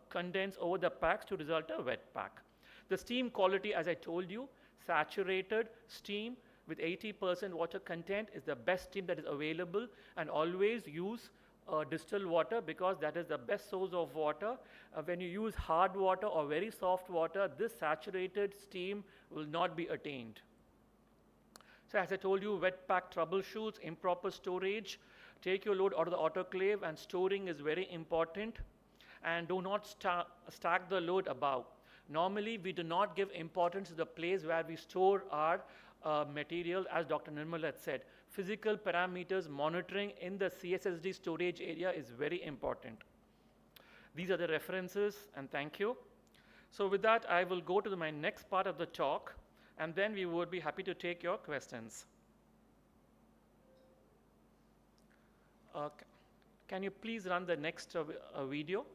condense over the packs to result a wet pack. The steam quality, as I told you, saturated steam with 80% water content is the best steam that is available, and always use distilled water because that is the best source of water. When you use hard water or very soft water, this saturated steam will not be attained. So as I told you, wet pack troubleshoots, improper storage, take your load out of the autoclave, and storing is very important. And do not stack the load above. Normally, we do not give importance to the place where we store our material, as Dr. Nirmal had said. Physical parameters monitoring in the CSSD storage area is very important. These are the references, and thank you. So with that, I will go to my next part of the talk, and then we would be happy to take your questions. Can you please run the next video?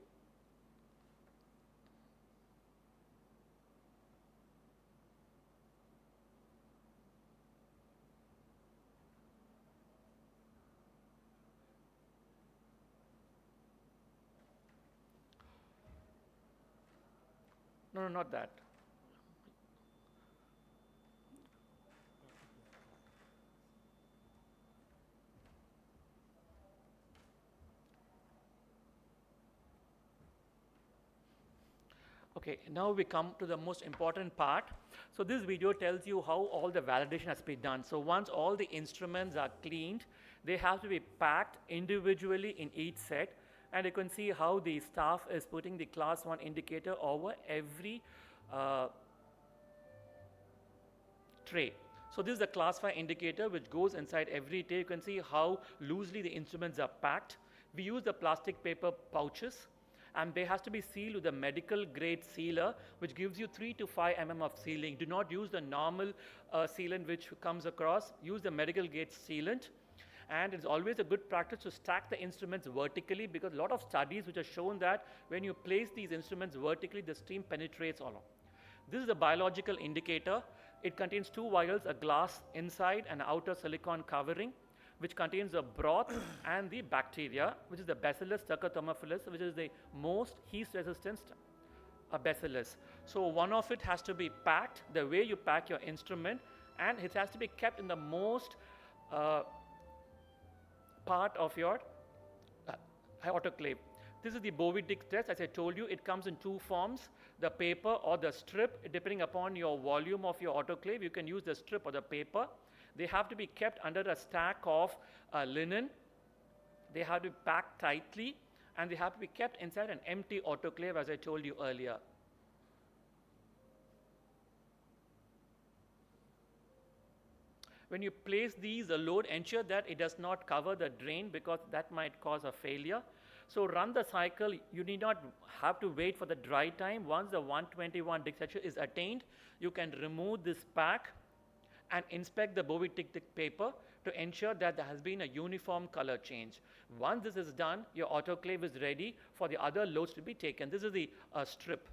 No, no, not that. Okay, now we come to the most important part. So this video tells you how all the validation has been done. So once all the instruments are cleaned, they have to be packed individually in each set. And you can see how the staff is putting the class 1 indicator over every tray. So this is the class 5 indicator which goes inside every tray. You can see how loosely the instruments are packed. We use the plastic paper pouches, and they has to be sealed with a medical grade sealer which gives you 3 to 5 mm of sealing. Do not use the normal sealant which comes across. Use the medical grade sealant. And it's always a good practice to stack the instruments vertically, because a lot of studies which have shown that when you place these instruments vertically, the steam penetrates all. This is a biological indicator. It contains 2 vials, a glass inside and an outer silicone covering, which contains the broth and the bacteria, which is the Bacillus thermophilus, which is the most heat-resistant bacillus. So one of it has to be packed the way you pack your instrument, and it has to be kept in the most part of your autoclave. This is the Bowie-Dick test. As I told you, it comes in 2 forms, the paper or the strip. Depending upon your volume of your autoclave, you can use the strip or the paper. They have to be kept under a stack of linen. They have to be packed tightly, and they have to be kept inside an empty autoclave, as I told you earlier. When you place these, the load, ensure that it does not cover the drain, because that might cause a failure. So run the cycle. You need not have to wait for the dry time. Once the 121 Dick temperature is attained, you can remove this pack and inspect the Bowie-Dick paper to ensure that there has been a uniform color change. Once this is done, your autoclave is ready for the other loads to be taken. This is the strip.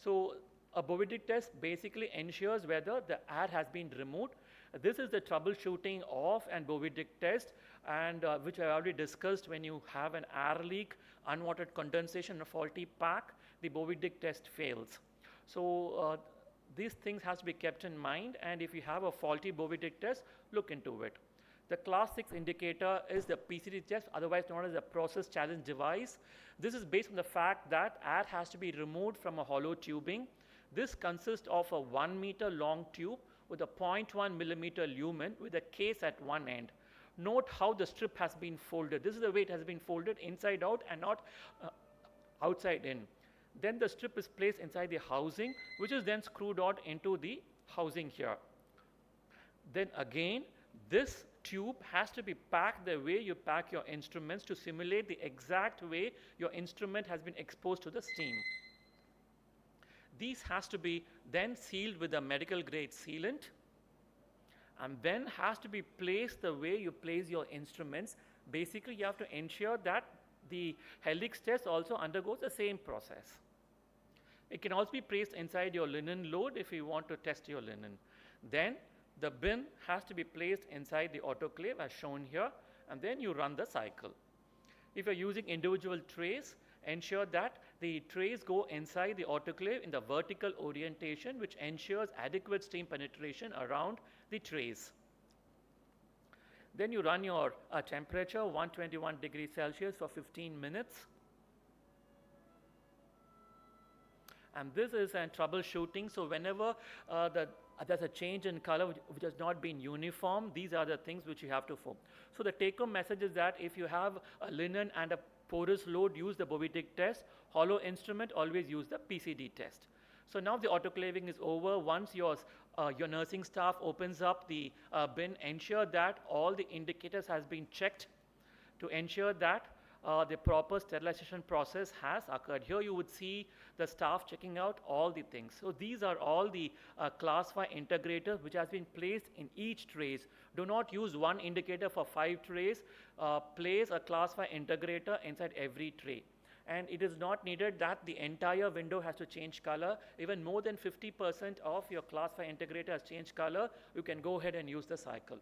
So a Bowie-Dick test basically ensures whether the air has been removed. This is the troubleshooting of an Bowie-Dick test, and which I already discussed. When you have an air leak, unwanted condensation, a faulty pack, the Bowie-Dick test fails. So these things has to be kept in mind, and if you have a faulty Bowie-Dick test, look into it. The class 6 indicator is the PCD test, otherwise known as a process challenge device. This is based on the fact that air has to be removed from a hollow tubing. This consists of a 1 meter long tube with a 0.1 millimeter lumen with a case at one end. Note how the strip has been folded. This is the way it has been folded, inside out and not outside in. Then the strip is placed inside the housing, which is then screwed out into the housing here. Then again, this tube has to be packed the way you pack your instruments to simulate the exact way your instrument has been exposed to the steam. These has to be then sealed with a medical grade sealant, and then has to be placed the way you place your instruments. Basically, you have to ensure that the helix test also undergoes the same process. It can also be placed inside your linen load if you want to test your linen. Then the bin has to be placed inside the autoclave as shown here, and then you run the cycle. If you're using individual trays, ensure that the trays go inside the autoclave in the vertical orientation, which ensures adequate steam penetration around the trays. Then you run your temperature 121 degrees Celsius for 15 minutes. And this is a troubleshooting. So whenever there's a change in color which has not been uniform, these are the things which you have to form. So the take-home message is that if you have a linen and a porous load, use the Bowie-Dick test. Hollow instrument, always use the PCD test. So now the autoclaving is over. Once your nursing staff opens up the bin, ensure that all the indicators has been checked to ensure that the proper sterilization process has occurred. Here you would see the staff checking out all the things. So these are all the class 5 integrators which has been placed in each trays. Do not use one indicator for 5 trays. Place a class 5 integrator inside every tray. And it is not needed that the entire window has to change color. Even more than 50% of your class 5 integrator has changed color, you can go ahead and use the cycle.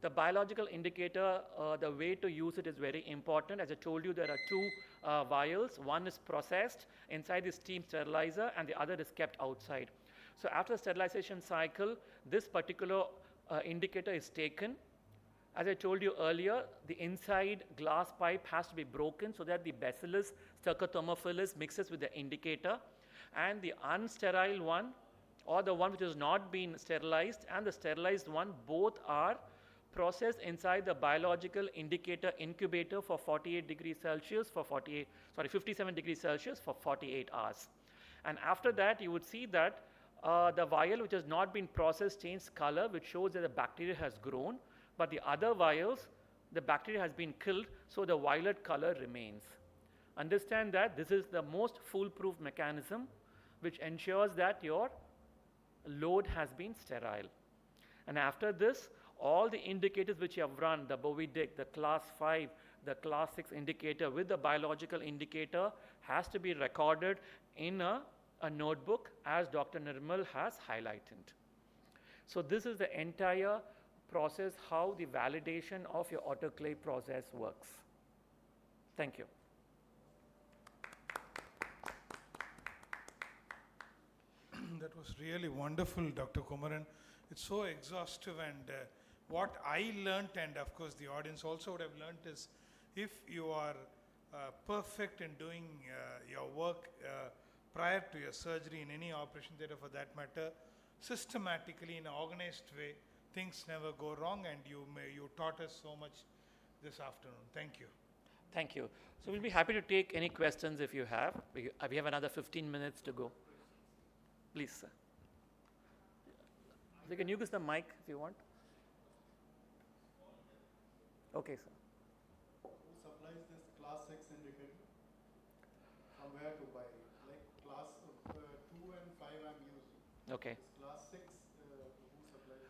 The biological indicator, the way to use it is very important. As I told you, there are two vials. One is processed inside the steam sterilizer and the other is kept outside. So after the sterilization cycle, this particular indicator is taken. As I told you earlier, the inside glass pipe has to be broken so that the bacillus stercothermophilus mixes with the indicator, and the unsterile one or the one which has not been sterilized and the sterilized one both are processed inside the biological indicator incubator for 48 degrees Celsius for 57 degrees Celsius for 48 hours. And after that, you would see that the vial which has not been processed changes color, which shows that the bacteria has grown, but the other vials, the bacteria has been killed, so the violet color remains. Understand that this is the most foolproof mechanism which ensures that your load has been sterile. And after this, all the indicators which you have run, the Bovidic, the class 5, the class 6 indicator with the biological indicator has to be recorded in a notebook as Dr. Nirmal has highlighted. So this is the entire process, how the validation of your autoclave process works. Thank you. That was really wonderful, Dr. Kumaran. It's so exhaustive, and what I learnt, and of course the audience also would have learnt, is if you are perfect in doing your work prior to your surgery in any operation theatre for that matter, systematically in an organized way, things never go wrong, and you taught us so much this afternoon. Thank you. Thank you. So we'll be happy to take any questions if you have. We have another 15 minutes to go. Please, sir. So can you use the mic if you want? Okay, sir. Who supplies this class 6 indicator? From where to buy? Like class 2 and 5 I'm using. Okay. This class 6, who supplies it?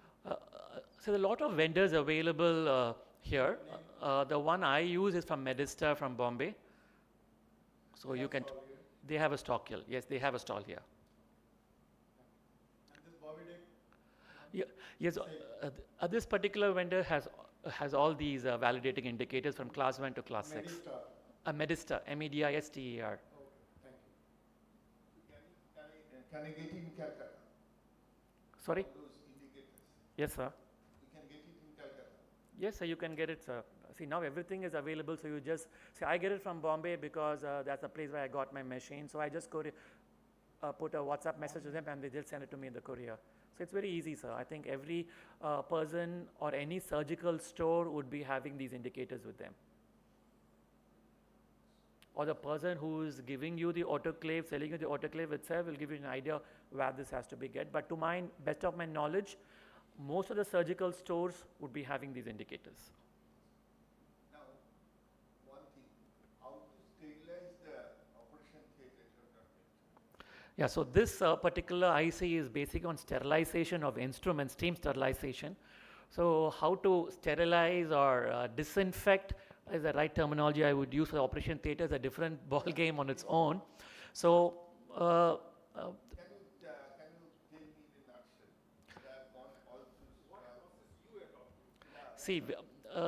So there are a lot of vendors available here. The one I use is from Medista from Bombay. So you can, they have a stock here. Yes, they have a stall here. And this Bovidic? Yeah, yes, this particular vendor has all these validating indicators from class 1 to class 6. Medista. Medista, MEDISTER. Okay, thank you. Can I get it in Calcutta? Sorry? Those indicators. Yes, sir. You can get it in Calcutta. Yes, sir, you can get it, sir. See, now everything is available, so you just, see, I get it from Bombay because that's the place where I got my machine. So I just go to put a WhatsApp message to them and they just send it to me in the courier. So it's very easy, sir. I think every person or any surgical store would be having these indicators with them. Or the person who is giving you the autoclave, selling you the autoclave itself will give you an idea where this has to be get. But to my best of my knowledge, most of the surgical stores would be having these indicators. Now, one thing, how to sterilize the operation theatre? Yeah, so this particular IC is basically on sterilization of instruments, steam sterilization. So how to sterilize or disinfect is the right terminology I would use for the operation theatre. Is a different ball game on its own. So Can you tell me in a nutshell? They have gone all through what process you adopted? see,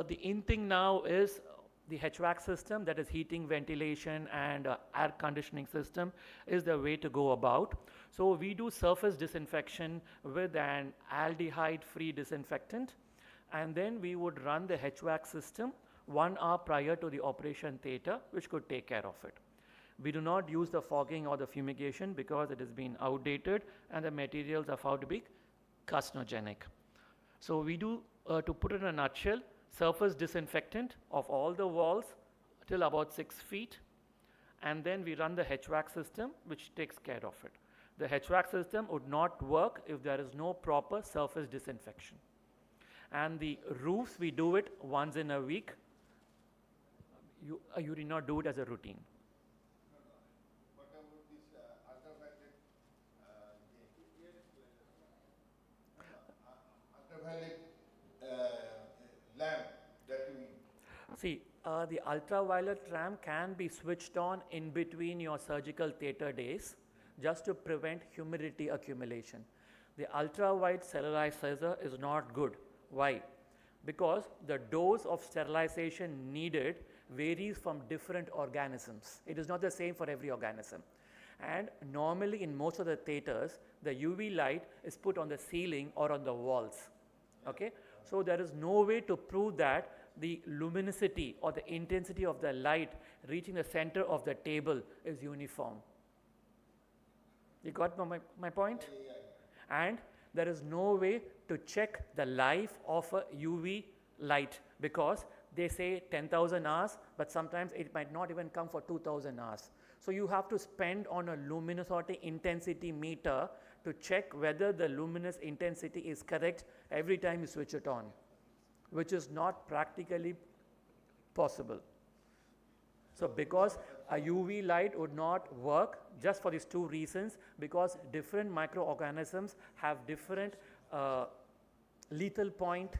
the in thing now is the HVAC system, that is heating, ventilation, and air conditioning system, is the way to go about. So we do surface disinfection with an aldehyde-free disinfectant, and then we would run the HVAC system 1 hour prior to the operation theatre, which could take care of it. We do not use the fogging or the fumigation because it has been outdated and the materials are found to be carcinogenic. So we do, to put it in a nutshell, surface disinfectant of all the walls till about 6 feet, and then we run the HVAC system which takes care of it. The HVAC system would not work if there is no proper surface disinfection. And the roofs, we do it once in a week. You did not do it as a routine. What about this ultraviolet lamp that you use? See, the ultraviolet lamp can be switched on in between your surgical theatre days just to prevent humidity accumulation. The ultraviolet sterilizer is not good. Why? because the dose of sterilization needed varies from different organisms. It is not the same for every organism. And normally in most of the theaters, the UV light is put on the ceiling or on the walls. Okay? So there is no way to prove that the luminosity or the intensity of the light reaching the center of the table is uniform. You got my point? And there is no way to check the life of a UV light because they say 10,000 hours, but sometimes it might not even come for 2,000 hours. So you have to spend on a luminosity intensity meter to check whether the luminous intensity is correct every time you switch it on, which is not practically possible. So because a UV light would not work just for these two reasons, because different microorganisms have different lethal point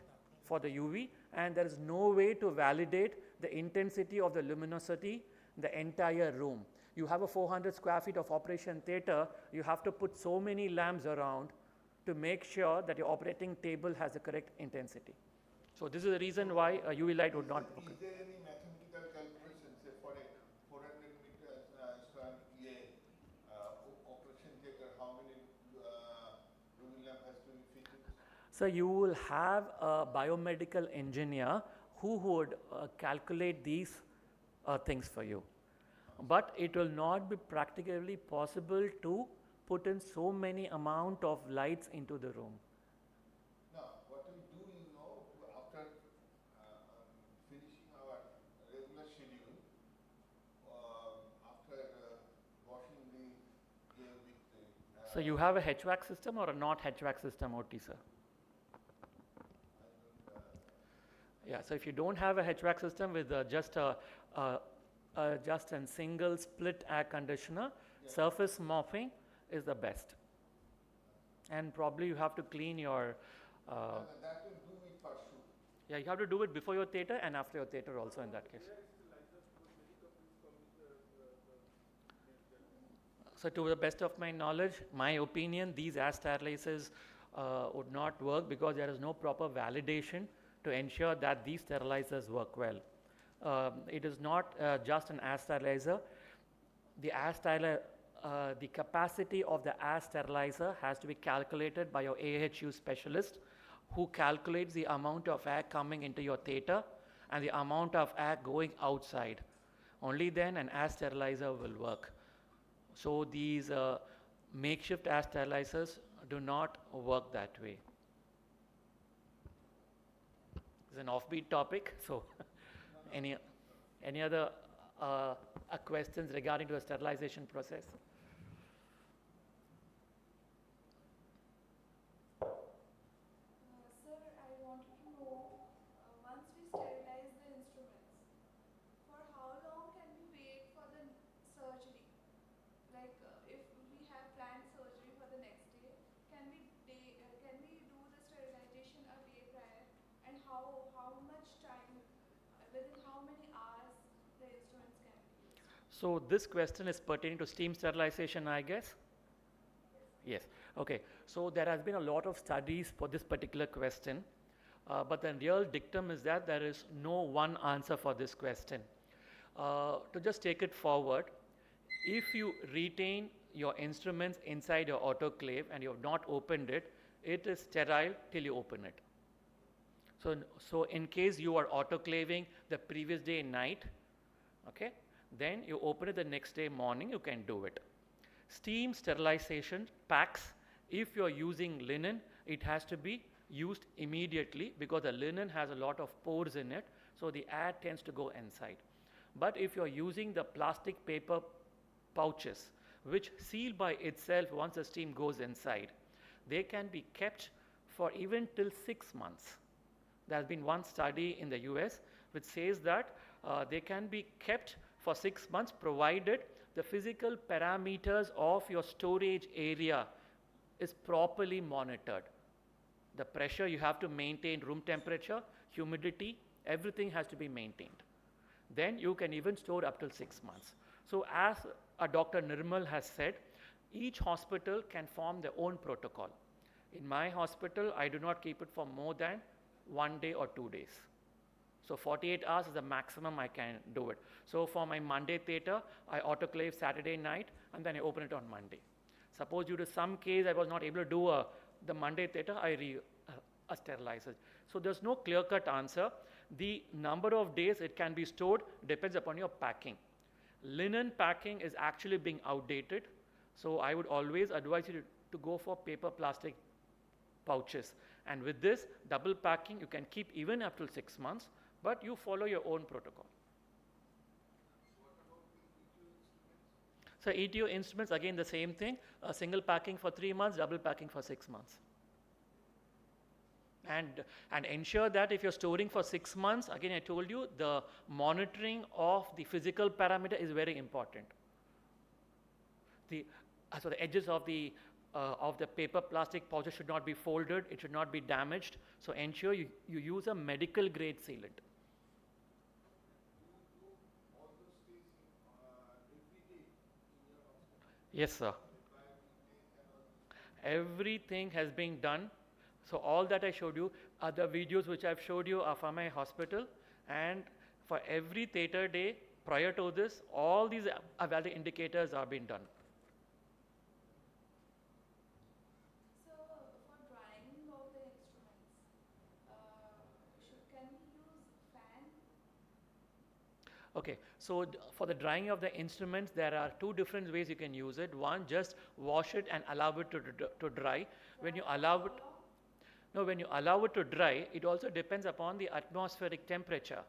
for the UV, and there is no way to validate the intensity of the luminosity in the entire room. You have a 400 square feet of operation theater, you have to put so many lamps around to make sure that your operating table has the correct intensity. So this is the reason why a UV light would not work. Is there any mathematical calculation, say for a 400 meter square EA operation theater, how many UV lamp has to be fitted? So you will have a biomedical engineer who would calculate these things for you. But it will not be practically possible to put in so many amount of lights into the room. Now, what we do, after finishing our regular schedule, after washing the air with the... So you have a HVAC system or a not HVAC system, OT, sir? Yeah, so if you don't have a HVAC system with just a single split air conditioner, surface mopping is the best. And probably you have to clean your... that will do it for sure. Yeah, you have to do it before your theater and after your theater also in that case. So to the best of my knowledge, my opinion, these air sterilizers would not work because there is no proper validation to ensure that these sterilizers work well. It is not just an air sterilizer. The capacity of the air sterilizer has to be calculated by your AHU specialist who calculates the amount of air coming into your theater and the amount of air going outside. Only then an air sterilizer will work. So these makeshift air sterilizers do not work that way. It's an offbeat topic, so any other questions regarding to the sterilization process? Sir, I wanted to know, once we sterilize the instruments, for how long can we wait for the surgery? Like, if we have planned surgery for the next day, can we do the sterilization a day prior? And how much time, within how many hours the instruments can be used? So this question is pertaining to steam sterilization, I guess? Yes. Okay. So there has been a lot of studies for this particular question, but the real dictum is that there is no one answer for this question. To just take it forward, if you retain your instruments inside your autoclave and you have not opened it, it is sterile till you open it. So in case you are autoclaving the previous day night, okay, then you open it the next day morning, you can do it. Steam sterilization packs, if you're using linen, it has to be used immediately because the linen has a lot of pores in it, so the air tends to go inside. But if you're using the plastic paper pouches, which seal by itself once the steam goes inside, they can be kept for even till 6 months. There has been one study in the US which says that they can be kept for 6 months provided the physical parameters of your storage area is properly monitored. The pressure you have to maintain, room temperature, humidity, everything has to be maintained. Then you can even store up till 6 months. So as Dr. Nirmal has said, each hospital can form their own protocol. In my hospital, I do not keep it for more than 1 day or 2 days. So 48 hours is the maximum I can do it. So for my Monday theatre, I autoclave Saturday night and then I open it on Monday. Suppose due to some case I was not able to do the Monday theatre, I sterilize it. So there's no clear-cut answer. The number of days it can be stored depends upon your packing. Linen packing is actually being outdated. So I would always advise you to go for paper plastic pouches. And with this double packing, you can keep even up to 6 months, but you follow your own protocol. So ETO instruments, again the same thing, single packing for 3 months, double packing for 6 months. And ensure that if you're storing for 6 months, again I told you, the monitoring of the physical parameter is very important. So the edges of the paper plastic pouches should not be folded, it should not be damaged. So ensure you use a medical grade sealant. Yes, sir. Everything has been done. So all that I showed you, the videos which I've showed you are from my hospital, and for every theatre day prior to this, all these value indicators are being done. So for drying of the instruments, can we use fan? Okay, so for the drying of the instruments, there are two different ways you can use it. One, just wash it and allow it to dry. When you allow it, when you allow it to dry, it also depends upon the atmospheric temperature.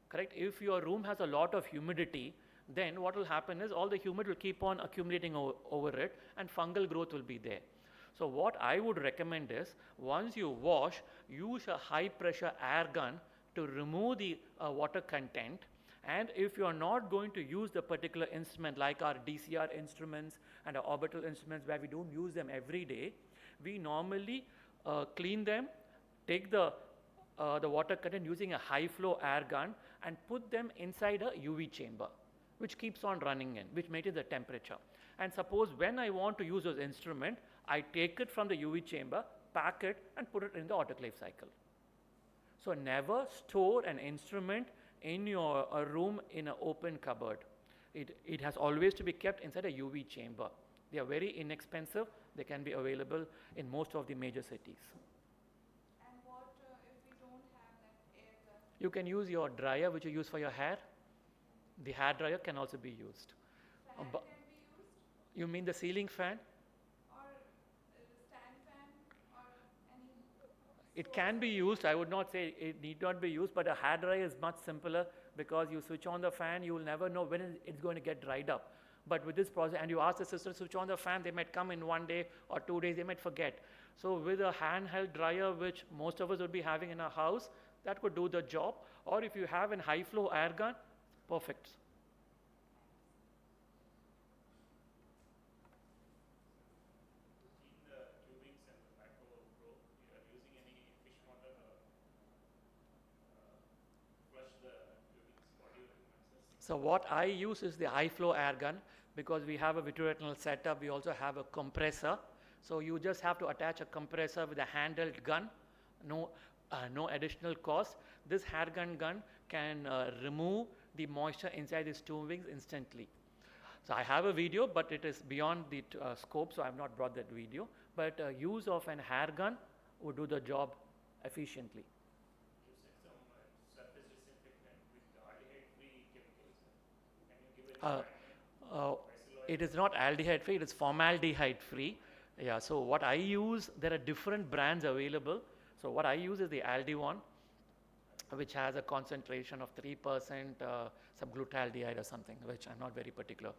Correct? If your room has a lot of humidity, then what will happen is all the humid will keep on accumulating over it, and fungal growth will be there. So what I would recommend is, once you wash, use a high pressure air gun to remove the water content. And if you are not going to use the particular instrument, like our DCR instruments and our orbital instruments where we don't use them every day, we normally clean them, take the water content using a high flow air gun and put them inside a UV chamber, which keeps on running in, which maintains the temperature. And suppose when I want to use those instrument, I take it from the UV chamber, pack it and put it in the autoclave cycle. So never store an instrument in your room in an open cupboard. It has always to be kept inside a UV chamber. They are very inexpensive. They can be available in most of the major cities. And what if we don't have that air gun? You can use your dryer, which you use for your hair. The hair dryer can also be used. Fan can be used? You mean the ceiling fan? Or stand fan or any? It can be used. I would not say it need not be used, but a hair dryer is much simpler because you switch on the fan, you will never know when it's going to get dried up. But with this process, and you ask the sister to switch on the fan, they might come in 1 day or 2 days, they might forget. So with a handheld dryer, which most of us would be having in our house, that could do the job. Or if you have a high flow air gun, perfect. So what I use is the high flow air gun, because we have a vitreoretinal setup, we also have a compressor. So you just have to attach a compressor with a handheld gun, no additional cost. This hair gun can remove the moisture inside these two wings instantly. So I have a video, but it is beyond the scope, so I have not brought that video. But use of an hair gun would do the job efficiently. It is not aldehyde free, it is formaldehyde free. Yeah, so what I use, there are different brands available. So what I use is the Aldi one, which has a concentration of 3% subglutaldehyde or something, which I'm not very particular.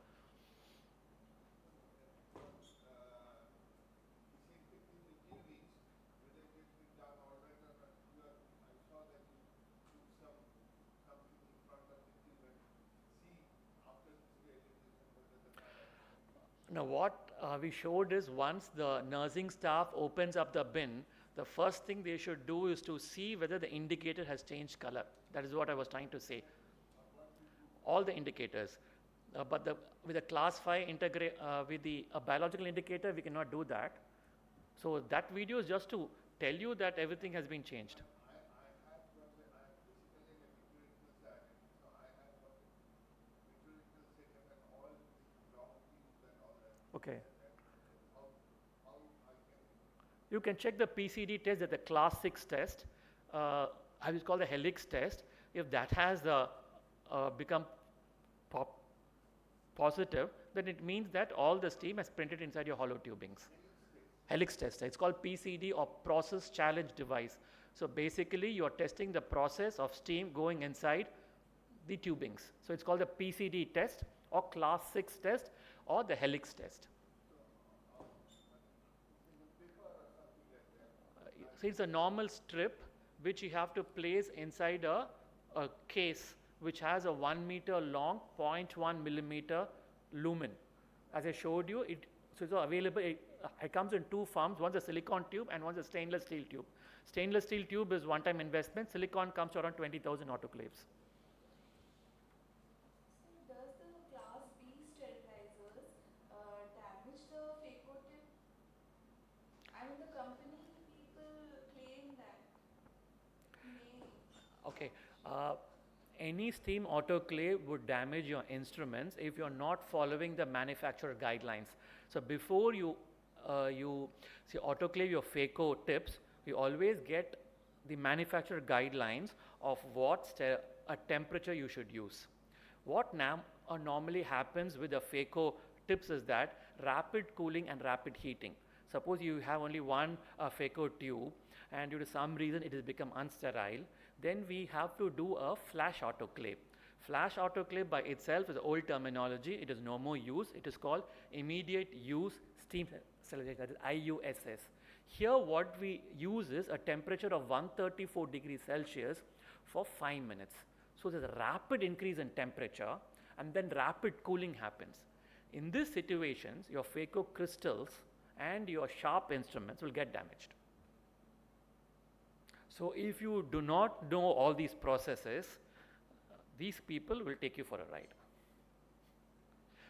Now what we showed is, once the nursing staff opens up the bin, the first thing they should do is to see whether the indicator has changed color. That is what I was trying to say. All the indicators. But with a class 5 with the biological indicator, we cannot do that. So that video is just to tell you that everything has been changed. Okay. You can check the PCD test at the class 6 test. I will call the helix test. If that has become positive, then it means that all the steam has printed inside your hollow tubings. Helix test. It's called PCD or process challenge device. So basically you are testing the process of steam going inside the tubings. So it's called the PCD test or class 6 test or the helix test. So it's a normal strip which you have to place inside a case which has a 1 meter long 0.1 millimeter lumen. As I showed you, so it's available. It comes in two forms. One's a silicon tube and one's a stainless steel tube. Stainless steel tube is one-time investment. Silicon comes to around 20,000 autoclaves. So does the class B sterilizers damage the phaco tip? I mean, the company people claim that may. Okay. Any steam autoclave would damage your instruments if you're not following the manufacturer guidelines. So before you autoclave your phaco tips, you always get the manufacturer guidelines of what a temperature you should use. What normally happens with the phaco tips is that rapid cooling and rapid heating. Suppose you have only one phaco tube and due to some reason it has become unsterile, then we have to do a flash autoclave. Flash autoclave by itself is an old terminology. It is no more used. It is called immediate use steam sterilization, that is IUSS. Here what we use is a temperature of 134 degrees Celsius for 5 minutes. So there's a rapid increase in temperature and then rapid cooling happens. In these situations, your phaco crystals and your sharp instruments will get damaged. So if you do not know all these processes, these people will take you for a ride.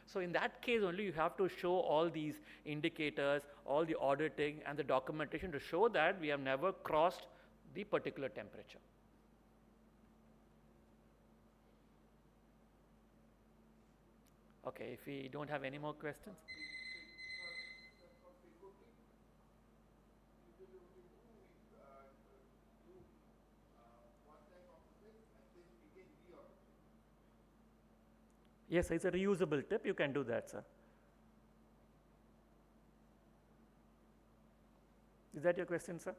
So in that case only you have to show all these indicators, all the auditing and the documentation to show that we have never crossed the particular temperature. Okay, if we don't have any more questions. Yes, it's a reusable tip. You can do that, sir. Is that your question, sir?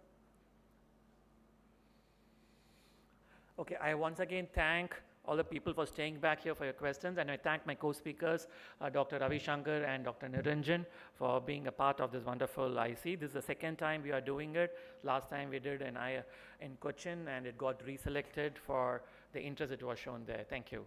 Okay, I once again thank all the people for staying back here for your questions, and I thank my co-speakers, Dr. Ravi Shankar and Dr. Niranjan, for being a part of this wonderful IC. This is the second time we are doing it. Last time we did in Cochin, and it got reselected for the interest it was shown there. Thank you.